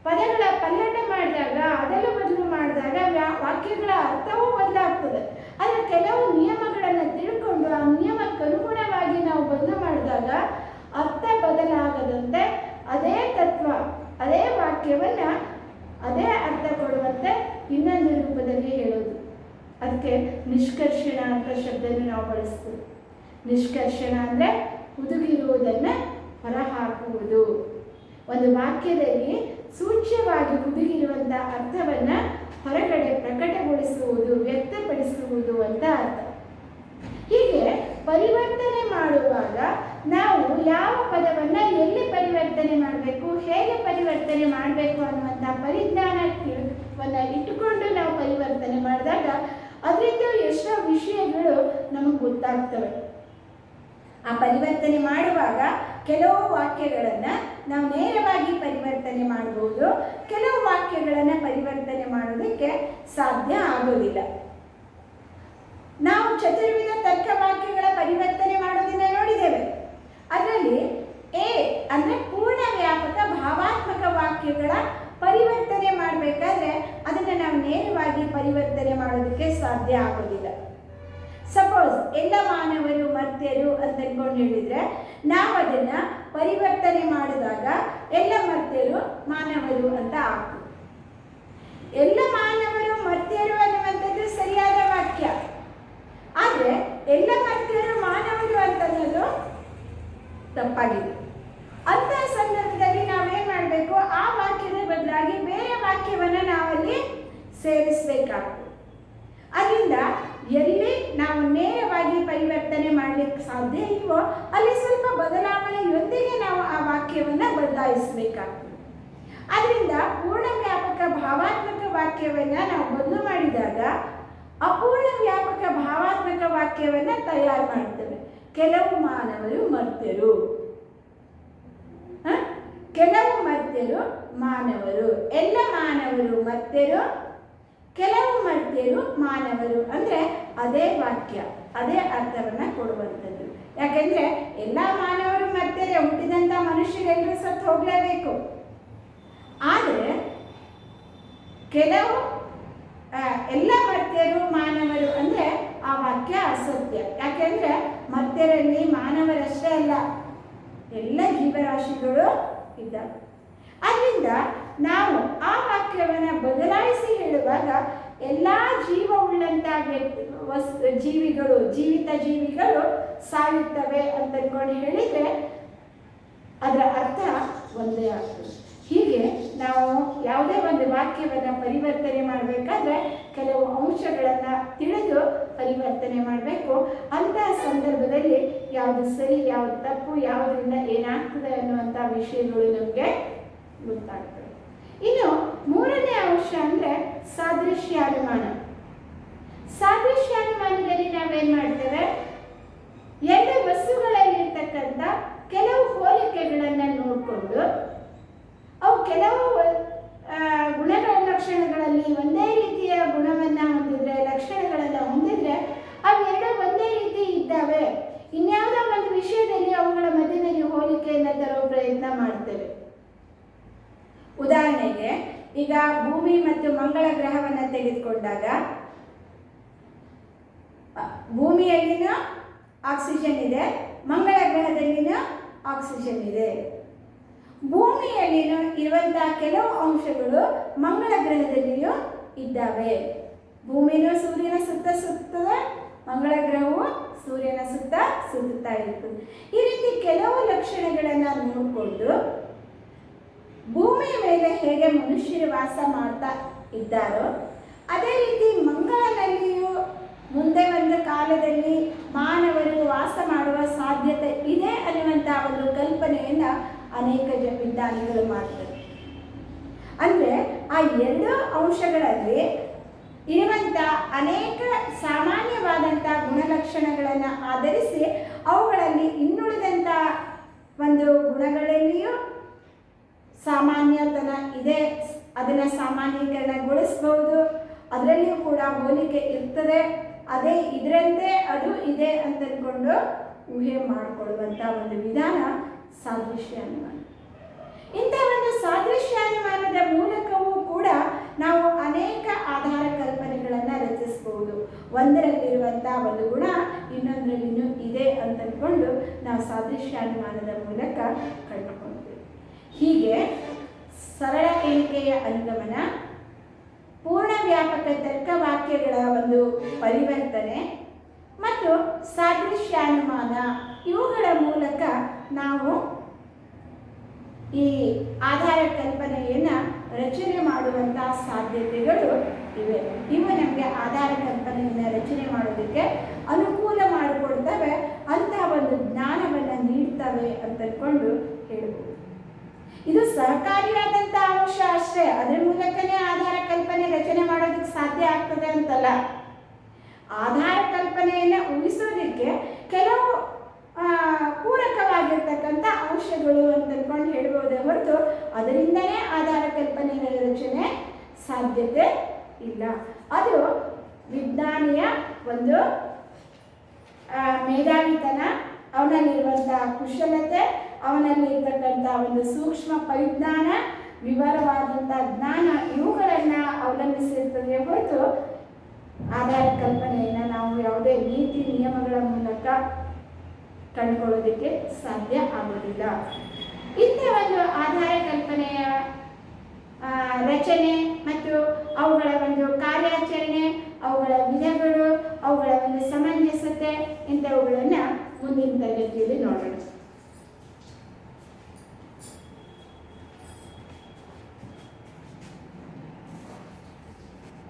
ಪದಗಳ ಪಲ್ಲಟ ಮಾಡಿದಾಗ ಅದಲು ಬದಲು ಮಾಡಿದಾಗ ವಾಕ್ಯಗಳ ಅರ್ಥವೂ ಬದಲಾಗ್ತದೆ. ಆದರೆ ಕೆಲವು ನಿಯಮಗಳನ್ನು ತಿಳ್ಕೊಂಡು ಆ ನಿಯಮಕ್ಕನುಗುಣವಾಗಿ ನಾವು ಬದಲು ಮಾಡಿದಾಗ ಅರ್ಥ ಬದಲಾಗದಂತೆ ಅದೇ ತತ್ವ ಅದೇ ವಾಕ್ಯವನ್ನು ಅದೇ ಅರ್ಥ ಕೊಡುವಂತೆ ಇನ್ನೊಂದು ರೂಪದಲ್ಲಿ ಹೇಳೋದು. ಅದಕ್ಕೆ ನಿಷ್ಕರ್ಷಣ ಅಂತ ಶಬ್ದವನ್ನು ನಾವು ಬಳಸ್ತೀವಿ. ನಿಷ್ಕರ್ಷಣ ಅಂದರೆ ಹುದುಗಿರುವುದನ್ನು ಹೊರಹಾಕುವುದು. ಒಂದು ವಾಕ್ಯದಲ್ಲಿ ಸೂಚ್ಯವಾಗಿ ಹುದುಗಿರುವಂಥ ಅರ್ಥವನ್ನು ಹೊರಗಡೆ ಪ್ರಕಟಗೊಳಿಸುವುದು, ವ್ಯಕ್ತಪಡಿಸುವುದು ಅಂತ ಅರ್ಥ. ಹೀಗೆ ಪರಿವರ್ತನೆ ಮಾಡುವಾಗ ನಾವು ಯಾವ ಪದವನ್ನು ಎಲ್ಲಿ ಪರಿವರ್ತನೆ ಮಾಡಬೇಕು, ಹೇಗೆ ಪರಿವರ್ತನೆ ಮಾಡಬೇಕು ಅನ್ನುವಂಥ ಪರಿಜ್ಞಾನವನ್ನು ಇಟ್ಟುಕೊಂಡು ನಾವು ಪರಿವರ್ತನೆ ಮಾಡಿದಾಗ ಅದರಿಂದ ಎಷ್ಟೋ ವಿಷಯಗಳು ನಮಗೆ ಗೊತ್ತಾಗ್ತವೆ. ಆ ಪರಿವರ್ತನೆ ಮಾಡುವಾಗ ಕೆಲವು ವಾಕ್ಯಗಳನ್ನು ನಾವು ನೇರವಾಗಿ ಪರಿವರ್ತನೆ ಮಾಡಬಹುದು, ಕೆಲವು ವಾಕ್ಯಗಳನ್ನು ಪರಿವರ್ತನೆ ಮಾಡೋದಕ್ಕೆ ಸಾಧ್ಯ ಆಗೋದಿಲ್ಲ. ನಾವು ಚತುರ್ವಿಧ ತರ್ಕವಾಕ್ಯಗಳ ಪರಿವರ್ತನೆ ಮಾಡೋದನ್ನು ನೋಡಿದ್ದೇವೆ. ಅದರಲ್ಲಿ ಎ ಅಂದರೆ ಪೂರ್ಣ ವ್ಯಾಪಕ ಭಾವಾತ್ಮಕ ವಾಕ್ಯಗಳ ಪರಿವರ್ತನೆ ಮಾಡಬೇಕಾದ್ರೆ ಅದನ್ನು ನಾವು ನೇರವಾಗಿ ಪರಿವರ್ತನೆ ಮಾಡೋದಕ್ಕೆ ಸಾಧ್ಯ ಆಗೋದಿಲ್ಲ. ಸಪೋಸ್ ಎಲ್ಲ ಮಾನವರು ಮರ್ತ್ಯರು ಅಂತ ಅಂದ್ಕೊಂಡು ಹೇಳಿದರೆ ನಾವು ಅದನ್ನು ಪರಿವರ್ತನೆ ಮಾಡಿದಾಗ ಎಲ್ಲ ಮರ್ತ್ಯರು ಮಾನವರು ಅಂತ ಆಗ್ತದೆ. ಎಲ್ಲ ಮಾನವರು ಮರ್ತ್ಯರು ಅನ್ನುವಂಥದ್ದು ಸರಿಯಾದ ವಾಕ್ಯ. ಆದರೆ ಎಲ್ಲ ಮರ್ತ್ಯರು ಮಾನವರು ಅಂತನ್ನೋದು ತಪ್ಪಾಗಿದೆ. ಅಂಥ ಸಂದರ್ಭದಲ್ಲಿ ನಾವೇನು ಮಾಡಬೇಕು, ಆ ವಾಕ್ಯದ ಬದಲಾಗಿ ಬೇರೆ ವಾಕ್ಯವನ್ನು ನಾವಲ್ಲಿ ಸೇರಿಸಬೇಕಾಗ್ತದೆ. ಅದರಿಂದ ಎಲ್ಲಿ ನಾವು ನೇರವಾಗಿ ಪರಿವರ್ತನೆ ಮಾಡಲಿಕ್ಕೆ ಸಾಧ್ಯ ಇಲ್ವೋ ಅಲ್ಲಿ ಸ್ವಲ್ಪ ಬದಲಾವಣೆಯೊಂದಿಗೆ ನಾವು ಆ ವಾಕ್ಯವನ್ನು ಬದಲಾಯಿಸಬೇಕಾಗ್ತದೆ. ಅದರಿಂದ ಪೂರ್ಣ ವ್ಯಾಪಕ ಭಾವಾತ್ಮಕ ವಾಕ್ಯವನ್ನು ನಾವು ಬದಲು ಮಾಡಿದಾಗ ಅಪೂರ್ಣ ವ್ಯಾಪಕ ಭಾವಾತ್ಮಕ ವಾಕ್ಯವನ್ನು ತಯಾರು ಮಾಡ್ತೇವೆ. ಕೆಲವು ಮಾನವರು ಮರ್ತ್ಯರು, ಕೆಲವು ಮರ್ತ್ಯರು ಮಾನವರು, ಎಲ್ಲ ಮಾನವರು ಮರ್ತ್ಯರು, ಕೆಲವು ಮರ್ತ್ಯರು ಮಾನವರು ಅಂದರೆ ಅದೇ ವಾಕ್ಯ ಅದೇ ಅರ್ಥವನ್ನು ಕೊಡುವಂಥದ್ದು. ಯಾಕೆಂದರೆ ಎಲ್ಲ ಮಾನವರು ಮರ್ತ್ಯರೇ, ಹುಟ್ಟಿದಂಥ ಮನುಷ್ಯರೆಲ್ಲರೂ ಸತ್ತು ಹೋಗಲೇಬೇಕು. ಆದರೆ ಕೆಲವು ಎಲ್ಲ ಮರ್ತ್ಯರು ಮಾನವರು ಅಂದರೆ ಆ ವಾಕ್ಯ ಅಸತ್ಯ. ಯಾಕೆಂದರೆ ಮರ್ತ್ಯರಲ್ಲಿ ಮಾನವರಷ್ಟೇ ಅಲ್ಲ, ಎಲ್ಲ ಜೀವರಾಶಿಗಳು ಇದ್ದಾವೆ. ಅದರಿಂದ ನಾವು ಆ ವಾಕ್ಯವನ್ನು ಬದಲಾಯಿಸಿ ಹೇಳುವಾಗ ಎಲ್ಲ ಜೀವವುಳ್ಳಂಥ ಜೀವಿಗಳು, ಜೀವಿತ ಜೀವಿಗಳು ಸಾಯುತ್ತವೆ ಅಂತ ಅಂದ್ಕೊಂಡು ಹೇಳಿದರೆ ಅದರ ಅರ್ಥ ಒಂದೇ ಆಗ್ತದೆ. ಹೀಗೆ ನಾವು ಯಾವುದೇ ಒಂದು ವಾಕ್ಯವನ್ನು ಪರಿವರ್ತನೆ ಮಾಡಬೇಕಾದ್ರೆ ಕೆಲವು ಅಂಶಗಳನ್ನು ತಿಳಿದು ಪರಿವರ್ತನೆ ಮಾಡಬೇಕು. ಅಂತಹ ಸಂದರ್ಭದಲ್ಲಿ ಯಾವುದು ಸರಿ, ಯಾವುದು ತಪ್ಪು, ಯಾವುದರಿಂದ ಏನಾಗ್ತದೆ ಅನ್ನುವಂಥ ವಿಷಯಗಳು ನಮಗೆ ಗೊತ್ತಾಗ್ತದೆ. ಇನ್ನು ಮೂರನೇ ಅಂಶ ಅಂದರೆ ಸಾದೃಶ್ಯಾನುಮಾನ. ಸಾದೃಶ್ಯಾನುಮಾನದಲ್ಲಿ ನಾವೇನು ಮಾಡ್ತೇವೆ, ಎರಡು ವಸ್ತುಗಳಲ್ಲಿರ್ತಕ್ಕಂಥ ಕೆಲವು ಹೋಲಿಕೆಗಳನ್ನು ನೋಡಿಕೊಂಡು ಅವು ಕೆಲವು ಗುಣಗಳ ಲಕ್ಷಣಗಳಲ್ಲಿ ಒಂದೇ ರೀತಿಯ ಗುಣವನ್ನು ಹೊಂದಿದ್ರೆ, ಲಕ್ಷಣಗಳನ್ನು ಹೊಂದಿದ್ರೆ ಅವೆರಡು ಒಂದೇ ರೀತಿ ಇದ್ದಾವೆ, ಇನ್ಯಾವುದೋ ಒಂದು ವಿಷಯದಲ್ಲಿ ಅವುಗಳ ಮಧ್ಯದಲ್ಲಿ ಹೋಲಿಕೆಯನ್ನು ತರೋ ಪ್ರಯತ್ನ ಮಾಡ್ತೇವೆ. ಉದಾಹರಣೆಗೆ ಈಗ ಭೂಮಿ ಮತ್ತು ಮಂಗಳ ಗ್ರಹವನ್ನು ತೆಗೆದುಕೊಂಡಾಗ ಭೂಮಿಯಲ್ಲಿನ ಆಕ್ಸಿಜನ್ ಇದೆ, ಮಂಗಳ ಗ್ರಹದಲ್ಲಿನ ಆಕ್ಸಿಜನ್ ಇದೆ. ಭೂಮಿಯಲ್ಲಿನ ಇರುವಂಥ ಕೆಲವು ಅಂಶಗಳು ಮಂಗಳ ಗ್ರಹದಲ್ಲಿಯೂ ಇದ್ದಾವೆ. ಭೂಮಿಯೂ ಸೂರ್ಯನ ಸುತ್ತ ಸುತ್ತದೆ, ಮಂಗಳ ಗ್ರಹವು ಸೂರ್ಯನ ಸುತ್ತ ಸುತ್ತುತ್ತಾ ಇರ್ತದೆ. ಈ ರೀತಿ ಕೆಲವು ಲಕ್ಷಣಗಳನ್ನು ನೋಡಿಕೊಂಡು ಭೂಮಿಯ ಮೇಲೆ ಹೇಗೆ ಮನುಷ್ಯರು ವಾಸ ಮಾಡ್ತಾ ಇದ್ದಾರೋ ಅದೇ ರೀತಿ ಮಂಗಳನಲ್ಲಿಯೂ ಮುಂದೆ ಒಂದು ಕಾಲದಲ್ಲಿ ಮಾನವರು ವಾಸ ಮಾಡುವ ಸಾಧ್ಯತೆ ಇದೆ ಅನ್ನುವಂಥ ಒಂದು ಕಲ್ಪನೆಯನ್ನು ಅನೇಕ ವಿಜ್ಞಾನಿಗಳು ಮಾಡ್ತಾರೆ. ಅಂದರೆ ಆ ಎರಡು ಅಂಶಗಳಲ್ಲಿ ಇರುವಂಥ ಅನೇಕ ಸಾಮಾನ್ಯವಾದಂಥ ಗುಣಲಕ್ಷಣಗಳನ್ನು ಆಧರಿಸಿ ಅವುಗಳಲ್ಲಿ ಇನ್ನುಳಿದಂಥ ಒಂದು ಗುಣಗಳಲ್ಲಿಯೂ ಸಾಮಾನ್ಯತನ ಇದೆ, ಅದನ್ನು ಸಾಮಾನ್ಯೀಕರಣಗೊಳಿಸ್ಬೋದು, ಅದರಲ್ಲಿಯೂ ಕೂಡ ಹೋಲಿಕೆ ಇರ್ತದೆ, ಅದೇ ಇದರಂತೆ ಅದು ಇದೆ ಅಂತಂದ್ಕೊಂಡು ಊಹೆ ಮಾಡಿಕೊಳ್ಳುವಂಥ ಒಂದು ವಿಧಾನ ಸಾದೃಶ್ಯಾನುಮಾನ. ಇಂಥ ಒಂದು ಸಾದೃಶ್ಯಾನುಮಾನದ ಮೂಲಕವೂ ಕೂಡ ನಾವು ಅನೇಕ ಆಧಾರ ಕಲ್ಪನೆಗಳನ್ನು ರಚಿಸ್ಬೋದು. ಒಂದರಲ್ಲಿರುವಂಥ ಒಂದು ಗುಣ ಇನ್ನೊಂದರಲ್ಲಿನೂ ಇದೆ ಅಂತಂದ್ಕೊಂಡು ನಾವು ಸಾದೃಶ್ಯಾನುಮಾನದ ಮೂಲಕ ಕಂಡುಕೊಳ್ತೀವಿ. ಹೀಗೆ ಸರಳ ಎಣಿಕೆಯ ಅನುಗಮನ, ಪೂರ್ಣ ವ್ಯಾಪಕ ತರ್ಕವಾಕ್ಯಗಳ ಒಂದು ಪರಿವರ್ತನೆ ಮತ್ತು ಸಾದೃಶ್ಯಾನುಮಾನ ಇವುಗಳ ಮೂಲಕ ನಾವು ಈ ಆಧಾರ ಕಲ್ಪನೆಯನ್ನು ರಚನೆ ಮಾಡುವಂಥ ಸಾಧ್ಯತೆಗಳು ಇವೆ. ಇವು ನಮಗೆ ಆಧಾರ ಕಲ್ಪನೆಯನ್ನು ರಚನೆ ಮಾಡೋದಕ್ಕೆ ಅನುಕೂಲ ಮಾಡಿಕೊಡ್ತವೆ, ಅಂಥ ಒಂದು ಜ್ಞಾನವನ್ನು ನೀಡ್ತವೆ ಅಂತಂದ್ಕೊಂಡು ಹೇಳ್ಬೋದು. ಇದು ಸಹಕಾರಿಯಾದಂಥ ಅಂಶ ಅಷ್ಟೇ, ಅದರ ಮೂಲಕನೇ ಆಧಾರ ಕಲ್ಪನೆ ರಚನೆ ಮಾಡೋದಕ್ಕೆ ಸಾಧ್ಯ ಆಗ್ತದೆ ಅಂತಲ್ಲ. ಆಧಾರ ಕಲ್ಪನೆಯನ್ನು ಊಹಿಸೋದಕ್ಕೆ ಕೆಲವು ಪೂರಕವಾಗಿರ್ತಕ್ಕಂಥ ಅಂಶಗಳು ಅಂತಂದ್ಕೊಂಡು ಹೇಳ್ಬೋದೇ ಹೊರತು ಅದರಿಂದನೇ ಆಧಾರ ಕಲ್ಪನೆಗಳ ರಚನೆ ಸಾಧ್ಯತೆ ಇಲ್ಲ. ಅದು ವಿಜ್ಞಾನಿಯ ಒಂದು ಮೇಧಾವಿತನ, ಅವನಲ್ಲಿರುವಂಥ ಕುಶಲತೆ, ಅವನಲ್ಲಿರ್ತಕ್ಕಂಥ ಒಂದು ಸೂಕ್ಷ್ಮ ಪರಿಜ್ಞಾನ, ವಿವರವಾದಂಥ ಜ್ಞಾನ ಇವುಗಳನ್ನು ಅವಲಂಬಿಸಿರ್ತದೆ ಹೊರತು ಆಧಾರ ಕಲ್ಪನೆಯನ್ನು ನಾವು ಯಾವುದೇ ನೀತಿ ನಿಯಮಗಳ ಮೂಲಕ ಕಂಡುಕೊಳ್ಳೋದಕ್ಕೆ ಸಾಧ್ಯ ಆಗೋದಿಲ್ಲ. ಇಂಥ ಒಂದು ಆಧಾರ ಕಲ್ಪನೆಯ ರಚನೆ ಮತ್ತು ಅವುಗಳ ಒಂದು ಕಾರ್ಯಾಚರಣೆ, ಅವುಗಳ ವಿಧಗಳು, ಅವುಗಳ ಒಂದು ಸಮಂಜಸತೆ ಇಂಥವುಗಳನ್ನು ಮುಂದಿನ ತರಗತಿಯಲ್ಲಿ ನೋಡೋಣ.